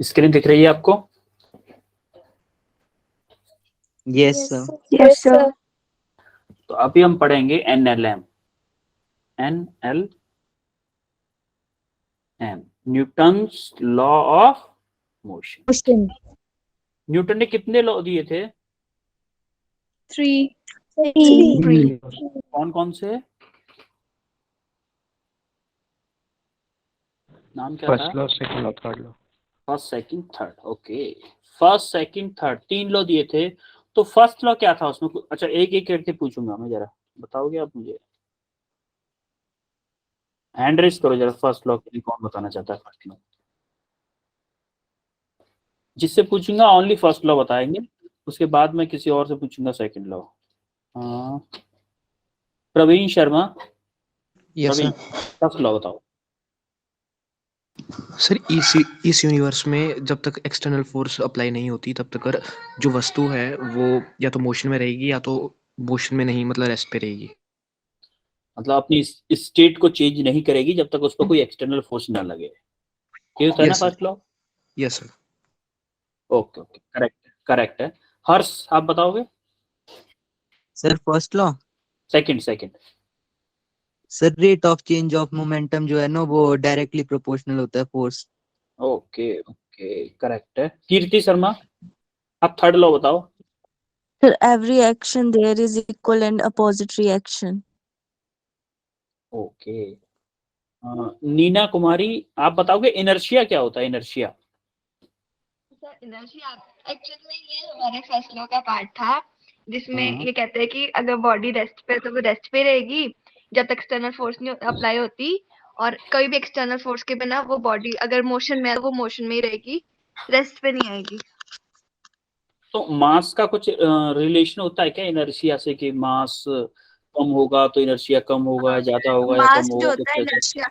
Screen दिख रही है आपको? Yes sir. Yes sir. तो अभी हम पढ़ेंगे NLM, Newton's law of motion. Newton ने कितने लॉ दिए थे? 3 कौन कौन से? नाम क्या था? First law, second law, third law. First, second, third. Okay, first, second, third, 3 law दिए थे। तो फर्स्ट लॉ क्या था उसमें? अच्छा, एक एक करके पूछूंगा मैं, जरा बताओगे आप मुझे? हैंड रेस करो जरा, फर्स्ट लॉ के लिए कौन बताना चाहता है फर्स्ट लॉ? जिससे पूछूंगा ओनली फर्स्ट लॉ बताएंगे, उसके बाद मैं किसी और से पूछूंगा second law. Praveen Sharma, yes Praveen, sir. First law बताओ। सर इस यूनिवर्स में जब तक एक्सटर्नल फोर्स अप्लाई नहीं होती तब तक जो वस्तु है वो या तो मोशन में रहेगी या तो मोशन में नहीं, मतलब रेस्ट पे रहेगी। मतलब अपनी स्टेट को चेंज नहीं करेगी जब तक उस पर कोई एक्सटर्नल फोर्स ना लगे। ये होता है ना yes sir. First law? Yes sir. Okay okay, correct correct है। हर्ष, आप बताओगे? Sir first law, second, second. Sir rate of change of momentum जो है ना वो डायरेक्टली प्रोपोर्शनल होता है फोर्स। ओके ओके, करेक्ट है। कीर्ति शर्मा, आप थर्ड लॉ बताओ। Sir, every action there is equal and opposite reaction. Okay, Neena Kumari, आप बताओगे इनर्शिया क्या होता है? इनर्शिया? सर इनर्शिया एक्चुअल में ये हमारे फर्स्ट लॉ का पार्ट था, जिसमें ये कहते हैं कि अगर बॉडी रेस्ट पे तो वो रेस्ट पे रहेगी जब तक एक्सटर्नल फोर्स नहीं अप्लाई होती, और कोई भी एक्सटर्नल फोर्स के बिना वो बॉडी अगर मोशन में है तो वो मोशन में ही रहेगी, रेस्ट पे नहीं आएगी। तो मास का कुछ रिलेशन होता है क्या इनर्शिया से, कि मास कम होगा तो इनर्शिया कम होगा, ज्यादा होगा या कम मास जो होगा, होता कुछ है ऐसा? इनर्शिया,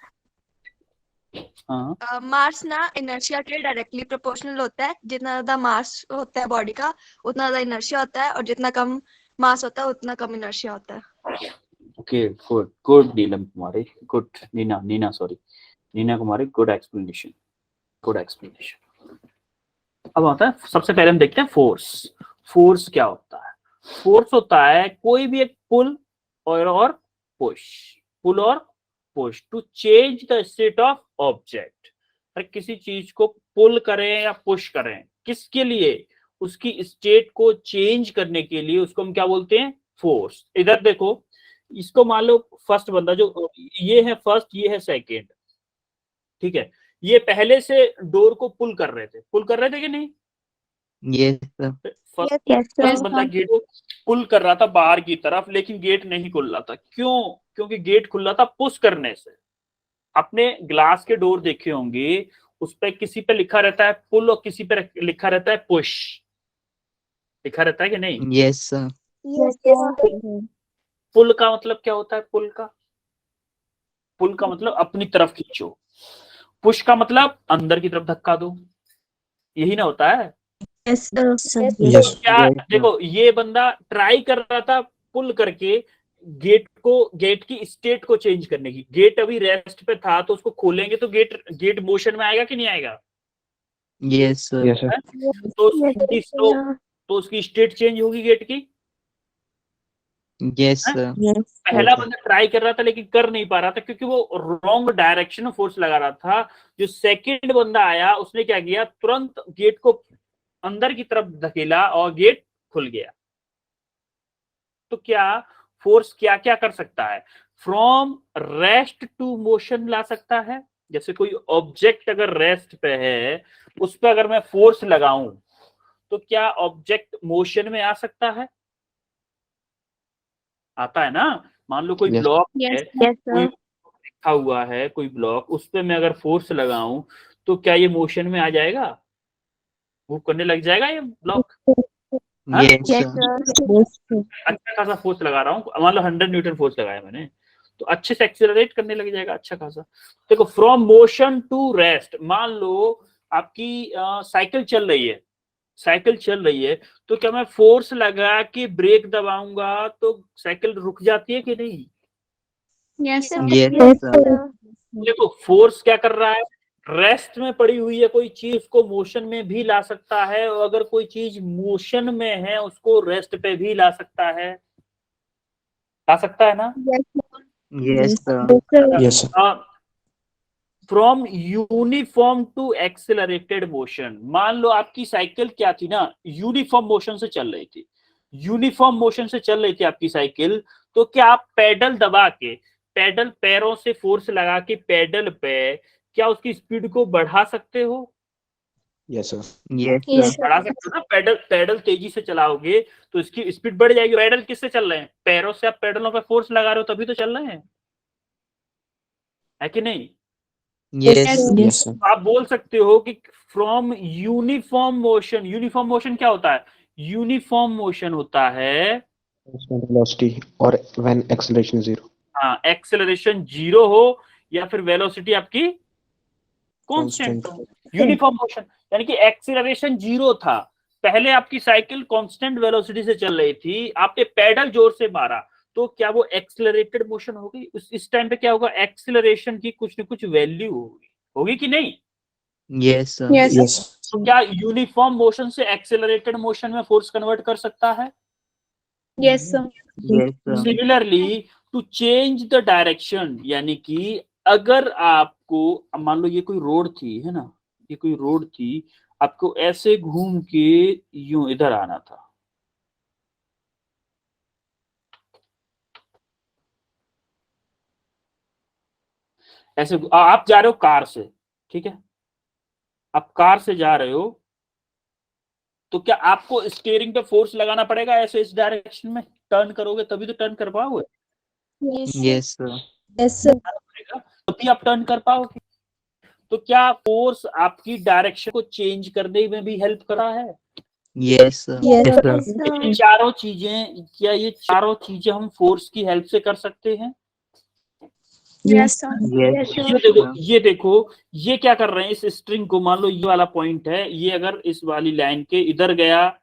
हाँ, मास ना इनर्शिया के डायरेक्टली प्रोपोर्शनल होता है। जितना ज्यादा मास होता है बॉडी का उतना ज्यादा इनर्शिया होता है, और जितना कम मास होता है उतना कम इनर्शिया होता है। ओके, गुड गुड नीलम कुमारी, गुड। नीना सॉरी, नीना कुमारी, गुड एक्सप्लेनेशन, गुड एक्सप्लेनेशन। अब आता है, सबसे पहले हम देखते हैं फोर्स। फोर्स क्या होता है? फोर्स होता है कोई भी एक पुल और पुश, पुल और push to change the state of object. हर किसी चीज को पुल करें या पुश करें, किसके लिए? उसकी स्टेट को चेंज करने के लिए उसको हम क्या बोलते हैं? फोर्स। इधर देखो, इसको मान लो फर्स्ट बंदा, जो ये है फर्स्ट, ये है सेकेंड, ठीक है? ये पहले से डोर को पुल कर रहे थे कि नहीं? Yes sir. फर्स्ट बंदा गेट को पुल कर रहा था बाहर की तरफ, लेकिन गेट नहीं खुल रहा था। क्यों? क्योंकि गेट खुल रहा था पुश करने से। अपने ग्लास के डोर देखे होंगे, उस पे किसी पे लिखा रहता है पुल और किसी पे लिखा रहता है पुश, लिखा रहता है कि नहीं? Yes sir. पुल का मतलब क्या होता है? पुल का मतलब अपनी तरफ खींचो, पुश का मतलब अंदर की तरफ धक्का दो, यही ना होता है? Yes yes. क्या देखो, ये बंदा ट्राई कर रहा था पुल करके गेट की स्टेट को चेंज करने की। गेट अभी रेस्ट पे था, तो उसको खोलेंगे तो गेट मोशन में आएगा कि नहीं आएगा? Yes sir. Yes sir. तो उसकी स्टेट चेंज होगी गेट की। Yes sir. पहला बंदा ट्राई कर रहा था लेकिन कर नहीं पा रहा था, क्योंकि वो रॉन्ग डायरेक्शन में फोर्स लगा रहा था। जो सेकंड बंदा आया, उसने क्या किया? तुरंत गेट को अंदर की तरफ धकेला और गेट खुल गया। तो क्या फोर्स क्या क्या कर सकता है? फ्रॉम रेस्ट टू मोशन ला सकता है। जैसे कोई ऑब्जेक्ट अगर रेस्ट पे है, उस पर अगर मैं फोर्स लगाऊं, तो क्या ऑब्जेक्ट मोशन में आ सकता है? आता है ना? मान लो कोई Yes. ब्लॉक है, कोई लिखा हुआ है कोई ब्लॉक, उस पर मैं अगर फोर्स लगाऊं, तो क्या ये मोशन में आ जाएगा? मूव करने लग जाएगा ये ब्लॉक? Yes sir. अच्छा खासा फोर्स लगा रहा हूँ, मान लो 100 न्यूटन फोर्स लगाया मैंने, तो अच्छे से एक्सेलरेट करने लग जाएगा अच्छा खासा। देखो, फ्रॉम मोशन टू रेस्ट, मान लो आपकी साइकिल चल रही है, तो क्या मैं फोर्स लगा के ब्रेक दबाऊंगा तो साइकिल रुक जाती है कि नहीं? Yes yes sir. देखो, फोर्स क्या कर रहा है? रेस्ट में पड़ी हुई है कोई चीज, उसको मोशन में भी ला सकता है, और अगर कोई चीज मोशन में है उसको रेस्ट पे भी ला सकता है ना। Yes, sir. Yes, sir. From uniform to accelerated motion, मान लो आपकी साइकिल क्या थी ना, यूनिफॉर्म मोशन से चल रही थी, यूनिफॉर्म मोशन से चल रही थी आपकी साइकिल, तो क्या आप पेडल दबा के, पेडल पैरों से फोर्स लगा के पेडल पे क्या उसकी स्पीड को बढ़ा सकते हो? Yes, sir. Yes, Yes, sir. बढ़ा सकते हो ना। पेडल पेडल तेजी से चलाओगे तो इसकी स्पीड बढ़ जाएगी। पेडल किससे चल रहे हैं? पैरों से। आप पेडलों पे फोर्स लगा रहे हो तभी तो चल रहे हैं, है कि नहीं? Yes, Yes, sir. आप बोल सकते हो कि from uniform motion, uniform motion क्या होता है? यूनिफॉर्म मोशन होता है Constant velocity or when acceleration is 0. हाँ, एक्सेलरेशन 0 हो या फिर वेलोसिटी आपकी कांस्टेंट Constant. हो। यूनिफॉर्म मोशन यानी कि एक्सेलरेशन 0 था, पहले आपकी साइकिल कांस्टेंट वेलोसिटी से चल रही थी, आपने पेडल जोर से मारा तो क्या वो एक्सेलरेटेड मोशन होगी? इस टाइम पे क्या होगा? एक्सेलरेशन की कुछ न कुछ वैल्यू होगी कि नहीं? yes, sir. Yes. तो क्या यूनिफॉर्म मोशन से एक्सेलरेटेड मोशन में फोर्स कन्वर्ट कर सकता है? yes, sir. Yes, sir. Similarly to change the direction, यानी कि अगर आपको मान लो ये कोई रोड थी, है ना, ये कोई रोड थी, आपको ऐसे घूम के यूं इधर आना था, ऐसे आप जा रहे हो कार से, ठीक है, आप कार से जा रहे हो, तो क्या आपको स्टीयरिंग पे फोर्स लगाना पड़ेगा ऐसे इस डायरेक्शन में? टर्न करोगे तभी तो टर्न कर पाओगे, Yes, sir. Yes, sir. पड़ेगा तभी आप टर्न कर पाओगे। तो क्या फोर्स आपकी डायरेक्शन को चेंज करने में भी हेल्प कर रहा है? Yes, sir. Yes, Yes, sir. sir. ये चारों चीजें, क्या ये चारों चीजें हम फोर्स की हेल्प से कर सकते हैं? Yes, sir. Yes, ये sir. देखो, ये देखो, ये क्या कर रहे हैं, इस स्ट्रिंग को, मान लो ये वाला पॉइंट है, ये अगर इस वाली लाइन के इधर गया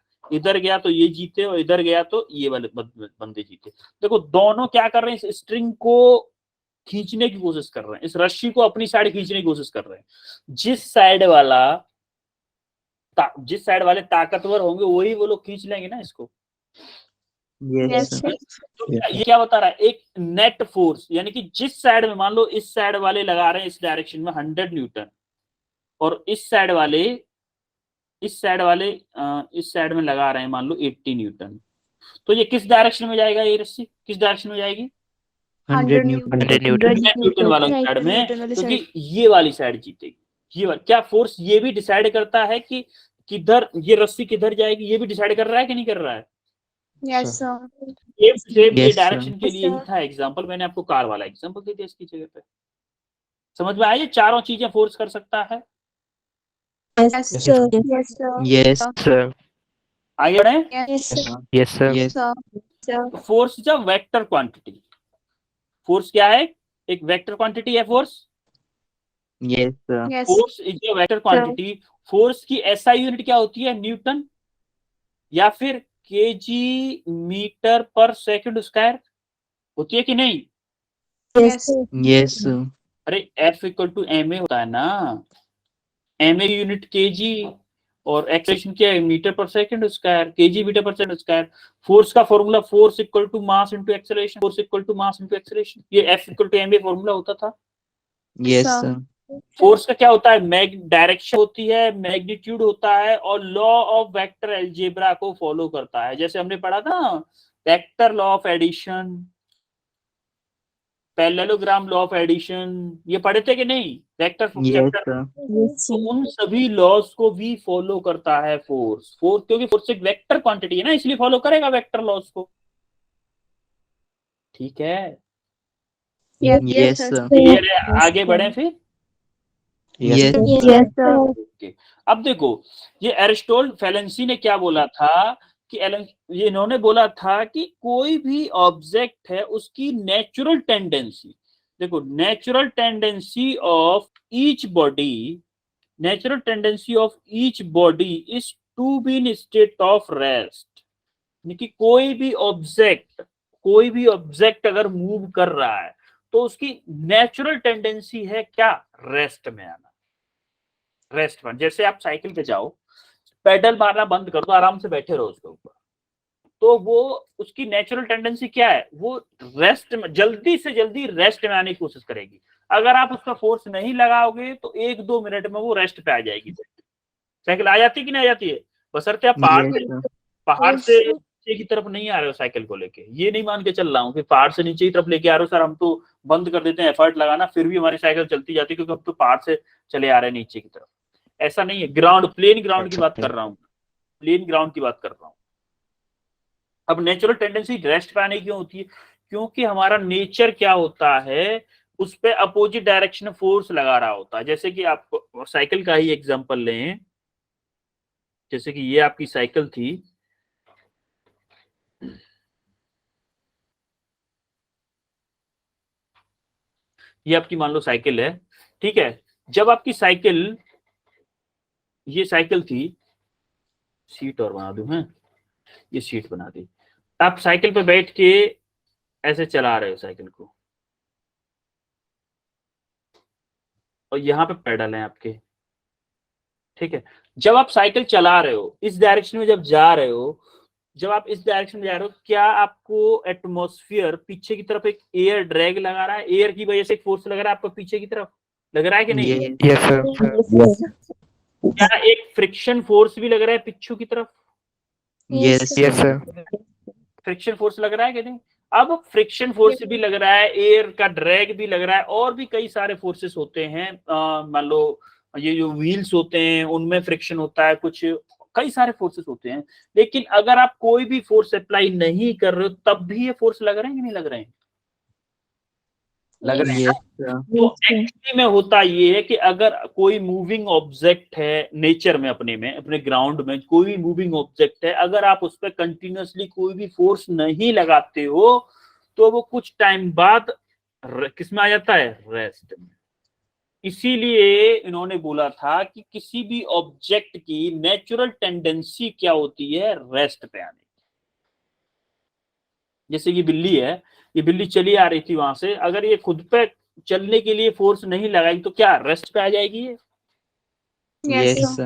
तो ये जीते, और इधर गया तो ये वाले बंदे जीते। देखो दोनों क्या कर रहे हैं, इस स्ट्रिंग को खींचने की कोशिश कर रहे हैं, इस रस्सी को अपनी साइड खींचने की कोशिश कर रहे हैं। जिस साइड वाले ताकतवर होंगे वही वो लोग खींच लेंगे ना इसको। Yes, sir. तो ये क्या बता रहा है? एक नेट फोर्स, यानी कि जिस साइड में, मान लो इस साइड वाले लगा रहे हैं इस डायरेक्शन में 100 न्यूटन, और इस साइड वाले इस साइड में लगा रहे हैं मान लो 80 न्यूटन, तो ये किस डायरेक्शन में जाएगा? ये रस्सी किस डायरेक्शन में जाएगी? 100 Newton. 100 Newton. न्यूटन वाला साइड में, क्योंकि ये वाली साइड जीतेगी। क्या फोर्स ये भी डिसाइड करता है कि किधर ये रस्सी किधर जाएगी? ये भी डिसाइड कर रहा है कि नहीं कर रहा है? Yes, sir. ये सेम ये Yes, sir. डायरेक्शन के लिए ही था एग्जांपल, मैंने आपको कार वाला एग्जांपल दे दिया इसकी जगह पे। समझ में आया? ये चारों चीजें फोर्स कर सकता है। Yes, Yes, sir. Yes, sir. Yes, sir. आगे बढ़े। Yes, sir. Yes, sir. Yes. Sir. Force is a vector quantity. Force क्या है? एक वेक्टर क्वांटिटी है force. Yes, sir. Yes. Force is a vector quantity. Force की SI unit क्या होती है? न्यूटन या फिर केजी मीटर पर सेकंड स्क्वायर होती है कि नहीं? Yes. Yes, sir. अरे F equal to M A होता है ना, एम ए यूनिट केजी, और एक्सेलरेशन क्या है? मीटर पर सेकंड स्क्वायर, केजी मीटर पर सेकंड स्क्वायर। फोर्स का formula force equal to mass into acceleration, force equal to mass into acceleration, ये F equal to M A formula होता था। Yes, Sir. sir. Force का क्या होता है? डायरेक्शन होती है, मैग्नीट्यूड होता है, और लॉ ऑफ वेक्टर अलजेब्रा को फॉलो करता है। जैसे हमने पढ़ा था vector law of addition, parallelogram law of addition, ये पढ़े थे कि नहीं? Vector Yes, sir. तो उन सभी लॉज को भी फॉलो करता है फोर्स। क्योंकि फोर्स एक वेक्टर क्वांटिटी है ना, इसलिए फॉलो करेगा वेक्टर लॉज को। ठीक है, Yes, sir. क्लियर है? आगे बढ़े फिर। Yes. Yes, sir. ओके, अब देखो ये एरिस्टोटल फैलेंसी ने क्या बोला था कि ये इन्होंने बोला था कि कोई भी ऑब्जेक्ट है उसकी नेचुरल टेंडेंसी, देखो natural tendency of each body is to be in state of rest. यानी कि कोई भी ऑब्जेक्ट अगर मूव कर रहा है तो उसकी नेचुरल टेंडेंसी है क्या? रेस्ट में आना। रेस्ट में। जैसे आप साइकिल पे जाओ, पेडल मारना बंद कर दो, आराम से बैठे रहो उसके ऊपर, तो वो उसकी नेचुरल टेंडेंसी क्या है, वो रेस्ट में, जल्दी से जल्दी रेस्ट में आने की कोशिश करेगी। अगर आप उसका फोर्स नहीं लगाओगे तो 1-2 मिनट में वो रेस्ट पे आ जाएगी। साइकिल आ जाती है कि नहीं आ जाती है? बशर्ते आप पहाड़ से नीचे की तरफ नहीं आ रहे हो साइकिल को लेके। ये नहीं मान के चल रहा हूँ कि पहाड़ से नीचे की तरफ लेके आ रहे हो सर, हम तो बंद कर देते हैं एफर्ट लगाना, फिर भी हमारी साइकिल चलती जाती है क्योंकि हम तो पहाड़ से चले आ रहे हैं नीचे की तरफ। ऐसा नहीं है। ग्राउंड, प्लेन ग्राउंड की बात कर रहा हूँ, प्लेन ग्राउंड की बात कर रहा हूँ। अब नेचुरल टेंडेंसी रेस्ट पे आने की क्यों होती है? क्योंकि हमारा नेचर क्या होता है, उस पे अपोजिट डायरेक्शन में फोर्स लगा रहा होता है। जैसे कि आप साइकिल का ही एग्जांपल लें, जैसे कि ये आपकी साइकिल थी, ये आपकी मान लो साइकिल है, ठीक है। जब आपकी साइकिल, ये साइकिल थी, सीट और बना दूं, है ये सीट बना दी, आप साइकिल पे बैठ के ऐसे चला रहे हो साइकिल को, और यहाँ पे पेडल है आपके, ठीक है। जब आप साइकिल चला रहे हो, इस डायरेक्शन में जब जा रहे हो, जब आप इस डायरेक्शन में जा रहे हो, क्या आपको एटमॉस्फेयर पीछे की तरफ एक एयर ड्रैग लगा रहा है? एयर की वजह से एक फोर्स लग रहा है आपको पीछे की तरफ, लग रहा है कि नहीं? Yes sir. क्या एक फ्रिक्शन फोर्स भी लग रहा है पीछू की तरफ? Yes yes sir. Friction force लग रहा है कि नहीं? अब फ्रिक्शन फोर्स भी लग रहा है, एयर का ड्रैग भी लग रहा है, और भी कई सारे फोर्सेस होते हैं। मान लो ये जो व्हील्स होते हैं उनमें फ्रिक्शन होता है, कुछ कई सारे फोर्सेस होते हैं। लेकिन अगर आप कोई भी फोर्स अप्लाई नहीं कर रहे हो तब भी ये फोर्स लग रहे हैं कि नहीं लग रहे हैं? लग रहे हैं। तो एक्चुअली में होता ये है कि अगर कोई मूविंग ऑब्जेक्ट है नेचर में, अपने में, अपने ग्राउंड में कोई भी मूविंग ऑब्जेक्ट है, अगर आप उस पर कंटिन्यूअसली कोई भी फोर्स नहीं लगाते हो तो वो कुछ टाइम बाद किस में आ जाता है? रेस्ट में। इसीलिए इन्होंने बोला था कि किसी भी ऑब्जेक्ट की नेचुरल टेंडेंसी क्या होती है? रेस्ट पे आने। जैसे ये बिल्ली है, ये बिल्ली चली आ रही थी वहां से, अगर ये खुद पे चलने के लिए फोर्स नहीं लगाएगी तो क्या रेस्ट पे आ जाएगी ये? Yes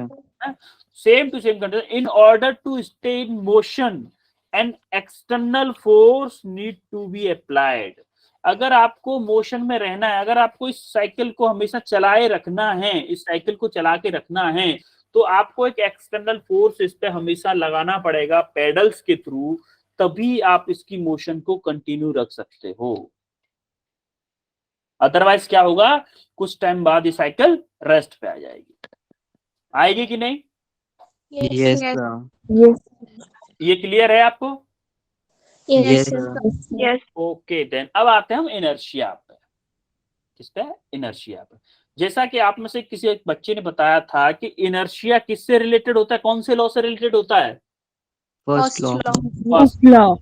same to same condition, in order to stay in motion an external force need to be applied. अगर आपको मोशन में रहना है, अगर आपको इस साइकिल को हमेशा चलाए रखना है, इस साइकिल को चला के रखना है, तो आपको एक एक्सटर्नल फोर्स इस पे हमेशा लगाना पड़ेगा पेडल्स के थ्रू, तभी आप इसकी मोशन को कंटिन्यू रख सकते हो। अदरवाइज क्या होगा? कुछ टाइम बाद ये साइकिल रेस्ट पे आ जाएगी। आएगी कि नहीं? यस ये क्लियर है आपको? यस यस ओके देन, अब आते हैं हम इनर्शिया पे। किस पे? इनर्शिया पे। जैसा कि आप में से किसी एक बच्चे ने बताया था कि इनर्शिया किससे रिलेटेड होता है, कौन से लॉ से रिलेटेड होता है? फर्स्ट लॉ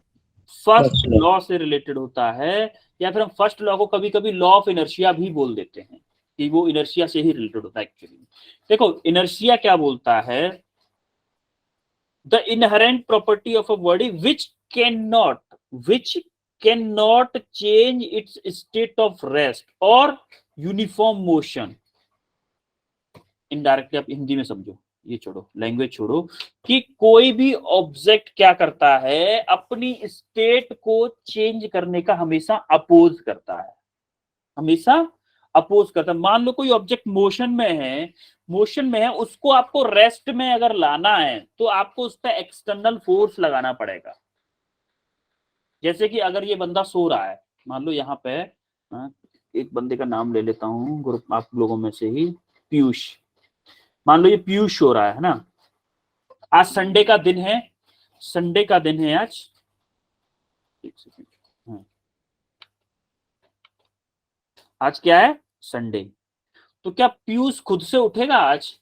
फर्स्ट लॉ से रिलेटेड होता है, या फिर हम फर्स्ट लॉ को कभी कभी लॉ ऑफ इनर्शिया भी बोल देते हैं कि वो इनर्शिया से ही रिलेटेड होता है एक्चुअली। देखो इनर्शिया क्या बोलता है, the inherent property of a body which can not change it's state of rest और यूनिफॉर्म मोशन। इनडायरेक्टली आप हिंदी में समझो, ये छोड़ो, लैंग्वेज छोड़ो, कि कोई भी ऑब्जेक्ट क्या करता है, अपनी स्टेट को चेंज करने का हमेशा अपोज करता है, हमेशा अपोज करता है। मान लो कोई ऑब्जेक्ट मोशन में है, उसको आपको रेस्ट में अगर लाना है तो आपको उस पर एक्सटर्नल फोर्स लगाना पड़ेगा। जैसे कि अगर ये बंदा सो रहा है, मान लो यहाँ पे, एक बंदे का नाम ले लेता हूँ ग्रुप आप लोगों में से ही, पीयूष। मान लो ये पीयूष हो रहा है ना, आज संडे का दिन है, संडे का दिन है आज, एक सेकंड, आज क्या है? संडे। तो क्या पीयूष खुद से उठेगा आज?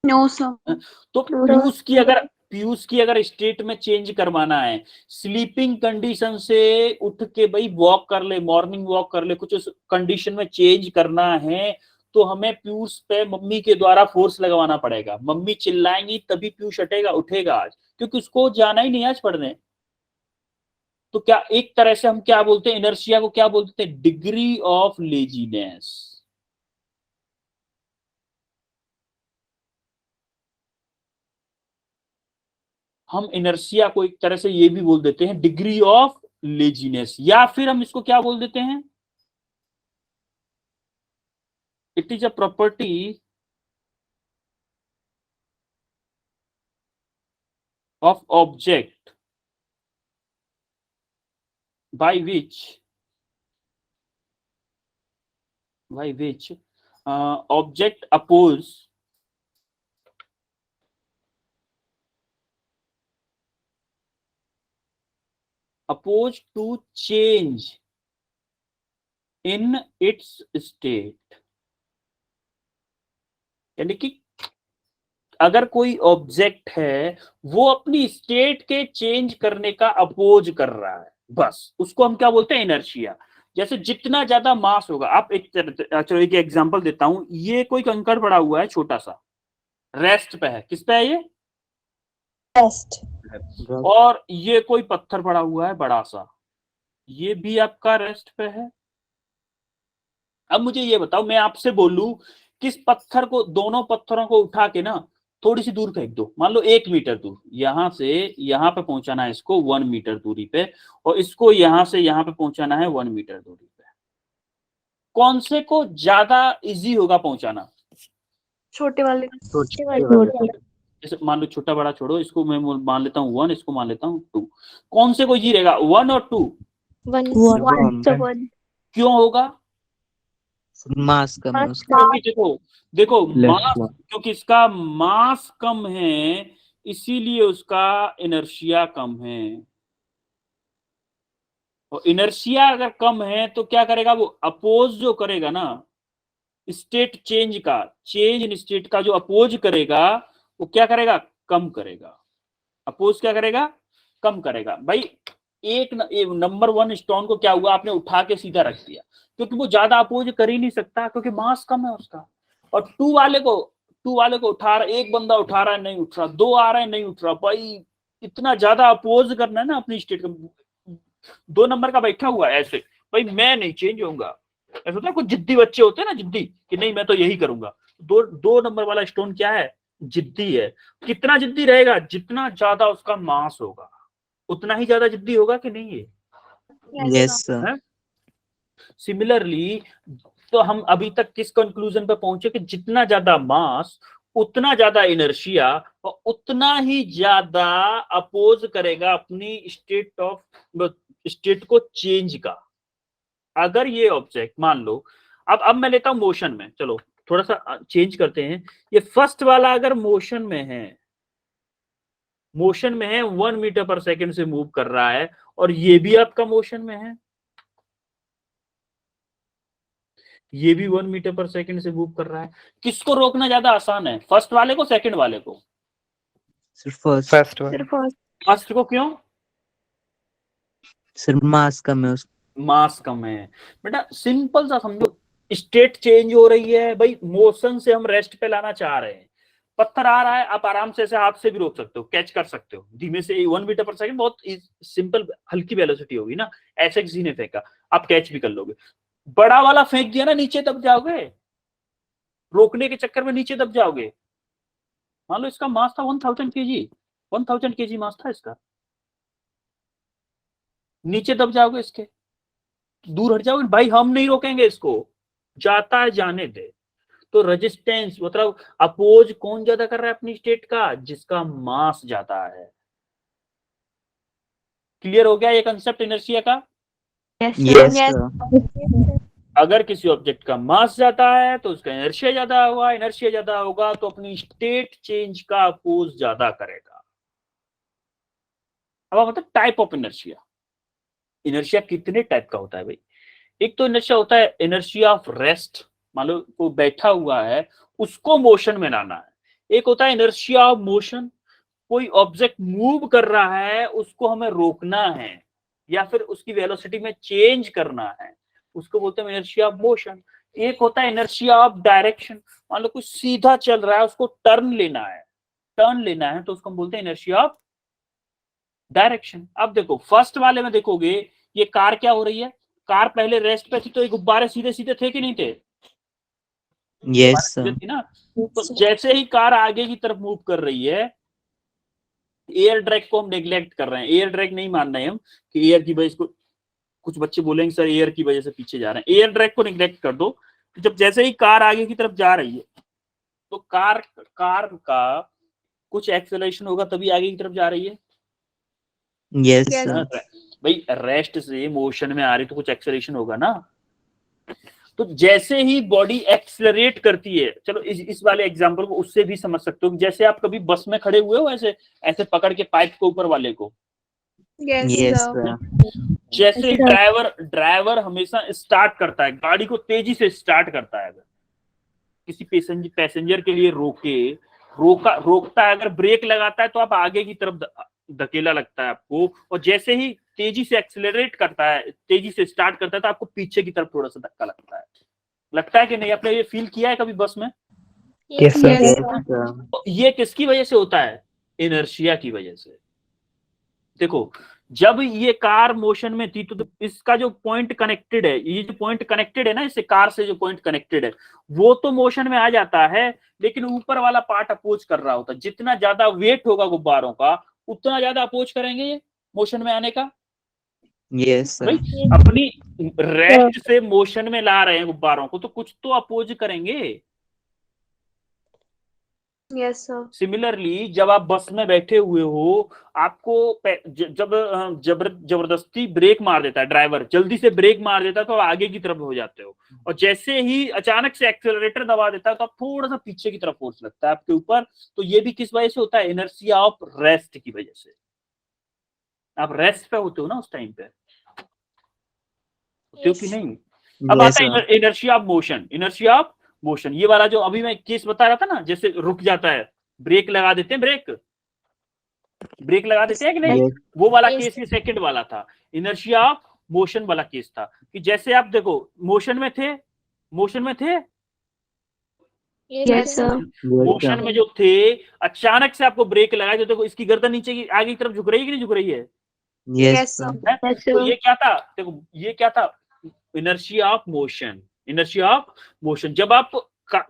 No sir. तो पीयूष की अगर स्टेट में चेंज करवाना है, स्लीपिंग कंडीशन से उठ के भाई वॉक कर ले, मॉर्निंग वॉक कर ले, कुछ उस कंडीशन में चेंज करना है तो हमें पीयूष पे मम्मी के द्वारा फोर्स लगवाना पड़ेगा। मम्मी चिल्लाएंगी तभी पीयूष उठेगा आज, क्योंकि उसको जाना ही नहीं आज पढ़ने। तो क्या एक तरह से हम क्या बोलते हैं, इनर्शिया को क्या बोलते हैं? Degree of laziness. हम इनर्शिया को एक तरह से ये भी बोल देते हैं डिग्री ऑफ लेजीनेस, या फिर हम इसको क्या बोल देते हैं, it is a property of object by which object oppose to change in its state। यानी कि अगर कोई ऑब्जेक्ट है वो अपनी स्टेट के चेंज करने का अपोज कर रहा है, बस उसको हम क्या बोलते हैं, इनर्शिया। जैसे जितना ज्यादा मास होगा, आप चलो एक एग्जांपल देता हूं, ये कोई कंकड़ पड़ा हुआ है छोटा सा, रेस्ट पे है, किस पे है ये, रेस्ट, और ये कोई पत्थर पड़ा हुआ है बड़ा सा, ये भी आपका रेस्ट पे है। अब मुझे ये बताओ, मैं आपसे बोलूं किस पत्थर को, दोनों पत्थरों को उठा के ना थोड़ी सी दूर फेंक दो, मान लो 1 मीटर दूर, यहां से यहां पे पहुंचाना है इसको 1 मीटर दूरी पे, और इसको यहां से यहां पे पहुंचाना है 1 मीटर दूरी पे, कौन से को ज्यादा इजी होगा पहुंचाना? छोटे वाले। जैसे मान लो छोटा बड़ा छोड़ो, इसको मैं मान लेता हूँ 1, इसको मान लेता हूँ 2, कौन से को इजी रहेगा, 1 और 2? 1 क्यों होगा? मास कम है उसका। क्योंकि देखो मास, क्योंकि इसका मास कम है इसीलिए उसका इनर्शिया कम है, और इनर्शिया अगर कम है तो क्या करेगा वो, अपोज जो करेगा ना स्टेट चेंज का, चेंज इन स्टेट का जो अपोज करेगा वो क्या करेगा, कम करेगा। अपोज क्या करेगा, कम करेगा। भाई एक नंबर 1 स्टोन को क्या हुआ, आपने उठा के सीधा रख दिया, क्योंकि वो ज्यादा अपोज कर ही नहीं सकता क्योंकि मास कम है उसका। और 2 वाले को उठा रहा, एक बंदा उठा रहा है नहीं उठ रहा, 2 आ रहे हैं नहीं उठ रहा, भाई इतना ज्यादा अपोज करना है ना अपनी स्टेट का। 2 नंबर का बैठा हुआ है ऐसे, भाई मैं नहीं चेंज होऊंगा, ऐसा होता है कुछ जिद्दी बच्चे होते हैं ना, जिद्दी कि नहीं मैं तो यही करूंगा। 2 नंबर वाला स्टोन क्या है, जिद्दी है। कितना जिद्दी रहेगा, जितना ज्यादा उसका मास होगा उतना ही ज्यादा जिद्दी होगा कि नहीं है? Yes sir. सिमिलरली तो हम अभी तक किस कंक्लूजन पे पहुंचे कि जितना ज्यादा मास उतना ज्यादा इनर्शिया, और उतना ही ज्यादा अपोज करेगा अपनी स्टेट को चेंज का। अगर ये ऑब्जेक्ट मान लो, अब मैं लेता हूं मोशन में, चलो थोड़ा सा चेंज करते हैं, ये फर्स्ट वाला अगर मोशन में है 1 मीटर पर सेकंड से मूव कर रहा है, और ये भी आपका मोशन में है, ये भी 1 मीटर पर सेकंड से मूव कर रहा है, किसको रोकना ज्यादा आसान है, फर्स्ट वाले को सेकंड वाले को? सिर्फ फर्स्ट फर्स्ट को, क्यों? सिर्फ मास कम है उसका। मास कम है। बेटा सिंपल सा समझो, स्टेट चेंज हो रही है, भाई मोशन से हम रेस्ट पे लाना चाह रहे हैं, पत्थर आ रहा है, आप आराम से ऐसे हाथ से भी रोक सकते हो, कैच कर सकते हो धीमे से, 1 मीटर पर सेकंड बहुत सिंपल हल्की वेलोसिटी होगी ना, ऐसे किसी ने फेंका आप कैच भी कर लोगे। बड़ा वाला फेंक दिया ना, नीचे दब जाओगे, रोकने के चक्कर में नीचे दब जाओगे। मान लो इसका मास था 1000 केजी, 1000 केजी मास था इसका, नीचे दब जाओगे, इसके दूर हट जाओगे, भाई हम नहीं रोकेंगे इसको, जाता है जाने दे। तो रेजिस्टेंस मतलब अपोज कौन ज्यादा कर रहा है अपनी स्टेट का, जिसका मास ज्यादा है। क्लियर हो गया ये कंसेप्ट इनर्शिया का? Yes sir. अगर किसी ऑब्जेक्ट का मास ज्यादा है तो उसका इनर्शिया ज्यादा होगा, इनर्शिया ज्यादा होगा तो अपनी स्टेट चेंज का अपोज ज्यादा करेगा। अब मतलब टाइप ऑफ इनर्शिया, इनर्शिया कितने टाइप का होता है भाई? एक तो इनर्शिया होता है इनर्शिया ऑफ रेस्ट, मान लो वो बैठा हुआ है उसको मोशन में लाना है। एक होता है इनर्शिया ऑफ मोशन, कोई ऑब्जेक्ट मूव कर रहा है उसको हमें रोकना है या फिर उसकी वेलोसिटी में चेंज करना है, उसको बोलते हैं इनर्शिया ऑफ मोशन। एक होता है इनर्शिया ऑफ डायरेक्शन, मान लो कुछ सीधा चल रहा है उसको टर्न लेना है तो उसको हम बोलते हैं इनर्शिया ऑफ डायरेक्शन। अब देखो फर्स्ट वाले में देखोगे ये कार क्या हो रही है, कार पहले रेस्ट पे थी तो ये गुब्बारे सीधे सीधे थे कि नहीं थे? Yes sir. थी ना। तो जैसे ही कार आगे की तरफ मूव कर रही है एयर ड्रैग को हम नेग्लेक्ट कर रहे हैं, एयर ड्रैग नहीं मान रहे हैं हम कि एयर की वजह से, कुछ बच्चे बोलेंगे सर एयर की वजह से पीछे जा रहे हैं, एयर ड्रैग को नेग्लेक्ट कर दो। जब जैसे ही कार आगे की तरफ जा रही है तो कार का कुछ एक्सेलरेशन होगा तभी आगे की तरफ जा रही है। Yes Yes. सर। भाई रेस्ट से मोशन में आ रही तो कुछ एक्सेलरेशन होगा ना। तो जैसे ही बॉडी एक्सेलरेट करती है, चलो इस वाले एग्जांपल को उससे भी समझ सकते हो, जैसे आप कभी बस में खड़े हुए हो ऐसे ऐसे पकड़ के पाइप को ऊपर वाले को, Yes, यस sir. सर। जैसे ही ड्राइवर हमेशा स्टार्ट करता है, गाड़ी को तेजी से स्टार्ट करता है, अगर किसी पैसेंजर के लिए रोकता है, अगर ब्रेक लगाता है तो आप आगे की तरफ धकेला लगता है आपको, और जैसे ही तेजी से एक्सेलरेट करता है, तेजी से स्टार्ट करता है तो आपको पीछे की तरफ थोड़ा सा धक्का लगता है कि नहीं? आपने ये फील किया है कभी बस में? Yes, sir. Yes, yes sir. Sir. तो ये किसकी वजह से होता है? इनर्शिया की वजह से। देखो जब ये कार मोशन में थी तो इसका जो पॉइंट कनेक्टेड है, ये जो पॉइंट कनेक्टेड है ना, इससे कार से जो पॉइंट कनेक्टेड है वो तो मोशन में आ जाता है, लेकिन ऊपर वाला पार्ट अपोज कर रहा होता है। जितना ज्यादा वेट होगा गुब्बारों का उतना ज्यादा अपोज करेंगे ये मोशन में आने का। यस भाई सर। अपनी रेस्ट से मोशन में ला रहे हैं गुब्बारों को तो कुछ तो अपोज करेंगे। Yes, sir. सिमिलरली जब आप बस में बैठे हुए हो, आपको जबरदस्ती ब्रेक मार देता है ड्राइवर, जल्दी से ब्रेक मार देता है तो आप आगे की तरफ हो जाते हो, और जैसे ही अचानक से एक्सेलरेटर दबा देता है तो आप थोड़ा सा पीछे की तरफ फोर्स लगता है आपके ऊपर। तो ये भी किस वजह से होता है? इनर्शिया ऑफ रेस्ट की वजह से। आप रेस्ट पे होते हो ना उस टाइम पे, होते हो कि नहीं? अब यस आता है sir. Inertia of motion. Inertia of motion ये वाला जो अभी मैं केस बता रहा था ना, जैसे रुक जाता है, ब्रेक लगा देते हैं, ब्रेक लगा देते हैं कि नहीं, यस वो वाला Yes, केस ये सेकंड वाला था, इनर्शिया ऑफ मोशन वाला केस था। कि जैसे आप देखो मोशन में थे Yes, sir. मोशन में जो थे, अचानक से आपको ब्रेक लगाया तो देखो इसकी गर्दन नीचे की आगे की तरफ झुक रही है कि नहीं झुक रही है? Yes Yes, sir. सर। है? तो ये क्या था? देखो ये क्या था? Inertia of motion. Inertia of motion. जब आप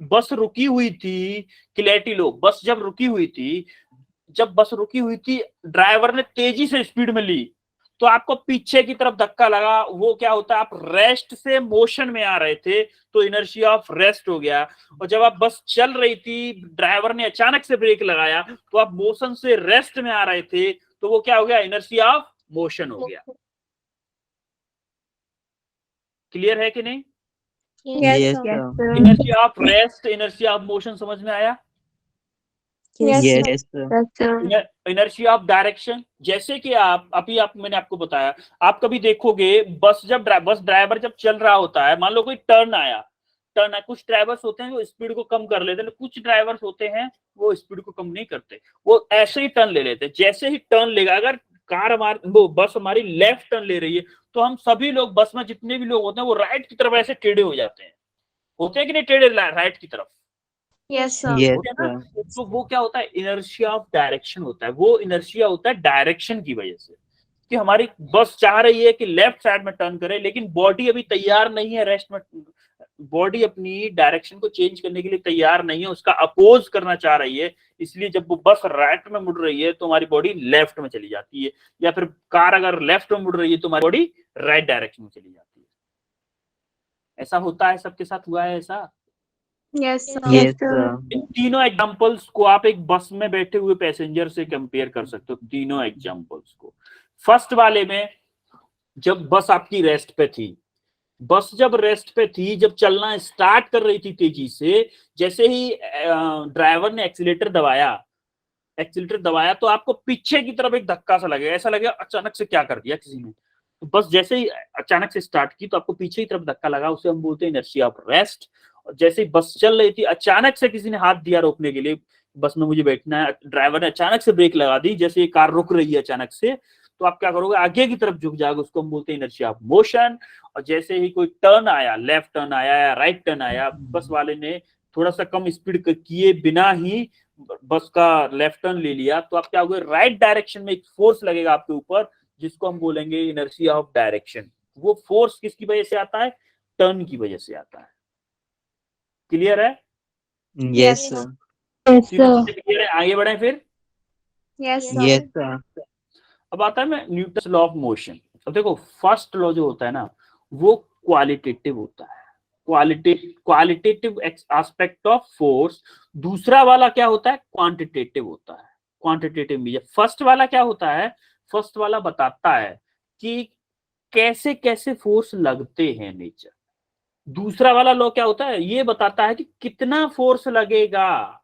बस रुकी हुई थी, क्लैरिटी लो, बस जब रुकी हुई थी, ड्राइवर ने तेजी से स्पीड में ली तो आपको पीछे की तरफ धक्का लगा। वो क्या होता है? आप रेस्ट से मोशन में आ रहे थे तो इनर्शिया ऑफ रेस्ट हो गया। और जब आप बस चल रही थी, ड्राइवर ने अचानक से ब्रेक लगाया तो आप मोशन से रेस्ट में आ रहे थे तो वो क्या हो गया? इनर्शिया ऑफ मोशन हो गया। क्लियर है कि नहीं? Yes, yes sir. Sir. Inertia of rest, inertia of motion समझ में आया? Yes, sir. Yes sir. Inertia of direction, जैसे कि मैंने आपको बताया, आप कभी देखोगे बस ड्राइवर जब चल रहा होता है, मान लो कोई टर्न आया, कुछ ड्राइवर्स होते हैं वो स्पीड को कम कर लेते हैं, कुछ ड्राइवर्स होते हैं वो स्पीड को कम नहीं करते, वो ऐसे ही टर्न ले लेते हैं। जैसे ही टर्न लेगा, अगर बस हमारी लेफ्ट टर्न ले रही है तो हम सभी लोग, बस में जितने भी लोग होते हैं वो राइट की तरफ ऐसे टेढ़े हो जाते हैं, होते हैं कि नहीं टेढ़े राइट की तरफ? Yes, sir. यस होता है ना? सर। तो वो क्या होता है? इनर्शिया ऑफ डायरेक्शन होता है। वो इनर्शिया होता है डायरेक्शन की वजह से, कि हमारी बस चाह रही है कि लेफ्ट साइड में टर्न करे, लेकिन बॉडी अभी तैयार नहीं है रेस्ट में, बॉडी अपनी डायरेक्शन को चेंज करने के लिए तैयार नहीं है, उसका अपोज करना चाह रही है। इसलिए जब वो बस राइट में मुड़ रही है तो हमारी बॉडी लेफ्ट में चली जाती है, या फिर कार अगर लेफ्ट में मुड़ रही है तो हमारी बॉडी राइट डायरेक्शन में चली जाती है। ऐसा होता है, सबके साथ हुआ है ऐसा? Yes, sir. Yes sir. इन तीनों एग्जांपल्स को आप एक बस में बैठे हुए पैसेंजर से कंपेयर कर सकते हो, तीनों एग्जांपल्स को। फर्स्ट वाले में जब बस आपकी रेस्ट पे थी, जब चलना स्टार्ट कर रही थी तेजी से, जैसे ही ड्राइवर ने एक्सीलेटर दबाया तो आपको पीछे की तरफ एक धक्का सा लगेगा, ऐसा लगेगा अचानक से क्या कर दिया किसी ने। तो बस जैसे ही अचानक से स्टार्ट की तो आपको पीछे की तरफ धक्का लगा, उसे हम बोलते हैं इनर्शिया ऑफ रेस्ट। और जैसे ही बस चल रही थी, अचानक से किसी ने हाथ दिया रोकने के लिए, बस में मुझे बैठना है, ड्राइवर ने अचानक से ब्रेक लगा दी, जैसे ये कार रुक रही है अचानक से, तो आप क्या करोगे? आगे की तरफ झुक जाओगे, उसको हम बोलते हैं इनर्शिया ऑफ मोशन। और जैसे ही कोई टर्न आया, लेफ्ट टर्न आया या राइट टर्न आया, बस वाले ने थोड़ा सा कम स्पीड किए बिना ही बस का लेफ्ट टर्न ले लिया, तो आप क्या होगे? राइट डायरेक्शन में एक फोर्स लगेगा आपके ऊपर, जिसको हम बोलेंगे इनर्शिया ऑफ डायरेक्शन। वो फोर्स किसकी वजह से आता है? टर्न की वजह से आता है। क्लियर है? Yes sir. क्लियर है? आगे बढ़े फिर। Yes, sir. Yes, sir. अब आता है मैं न्यूटन लॉ ऑफ मोशन। अब देखो फर्स्ट लॉ जो होता है ना वो क्वालिटेटिव होता है, क्वालिटेटिव एस्पेक्ट ऑफ फोर्स। दूसरा वाला क्या होता है, क्वांटिटेटिव होता है। Quantitative measure. फर्स्ट वाला क्या होता है, फर्स्ट वाला बताता है कि कैसे कैसे फोर्स लगते हैं नेचर। दूसरा वाला लॉ क्या होता है, ये बताता है कि कितना फोर्स लगेगा।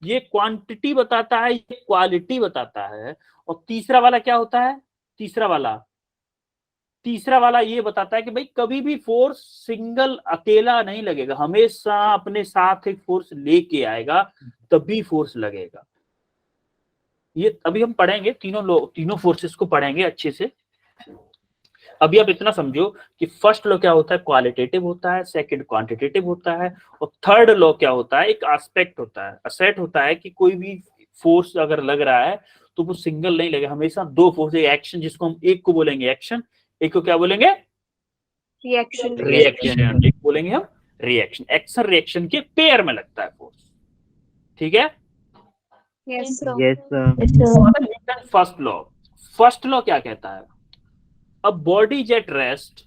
ये क्वांटिटी बताता है, ये क्वालिटी बताता है। और तीसरा वाला क्या होता है, तीसरा वाला ये बताता है कि भाई कभी भी फोर्स सिंगल अकेला नहीं लगेगा, हमेशा अपने साथ एक फोर्स लेके आएगा तभी फोर्स लगेगा। ये अभी हम पढ़ेंगे, तीनों फोर्सेस को पढ़ेंगे अच्छे से। अभी आप इतना समझो कि फर्स्ट लॉ क्या होता है, क्वालिटेटिव होता है, सेकंड क्वांटिटेटिव होता है, और थर्ड लॉ क्या होता है, एक एस्पेक्ट होता है, असेट होता है कि कोई भी फोर्स अगर लग रहा है तो वो सिंगल नहीं लगेगा, हमेशा दो फोर्स, एक्शन जिसको हम एक को बोलेंगे एक्शन, एक को क्या बोलेंगे, Reaction. रिएक्शन। एक बोलेंगे हम रिएक्शन। एक्शन रिएक्शन के पेयर में लगता है फोर्स। ठीक है। Yes, sir. Yes, sir. First law क्या कहता है, अब बॉडी इज एट रेस्ट,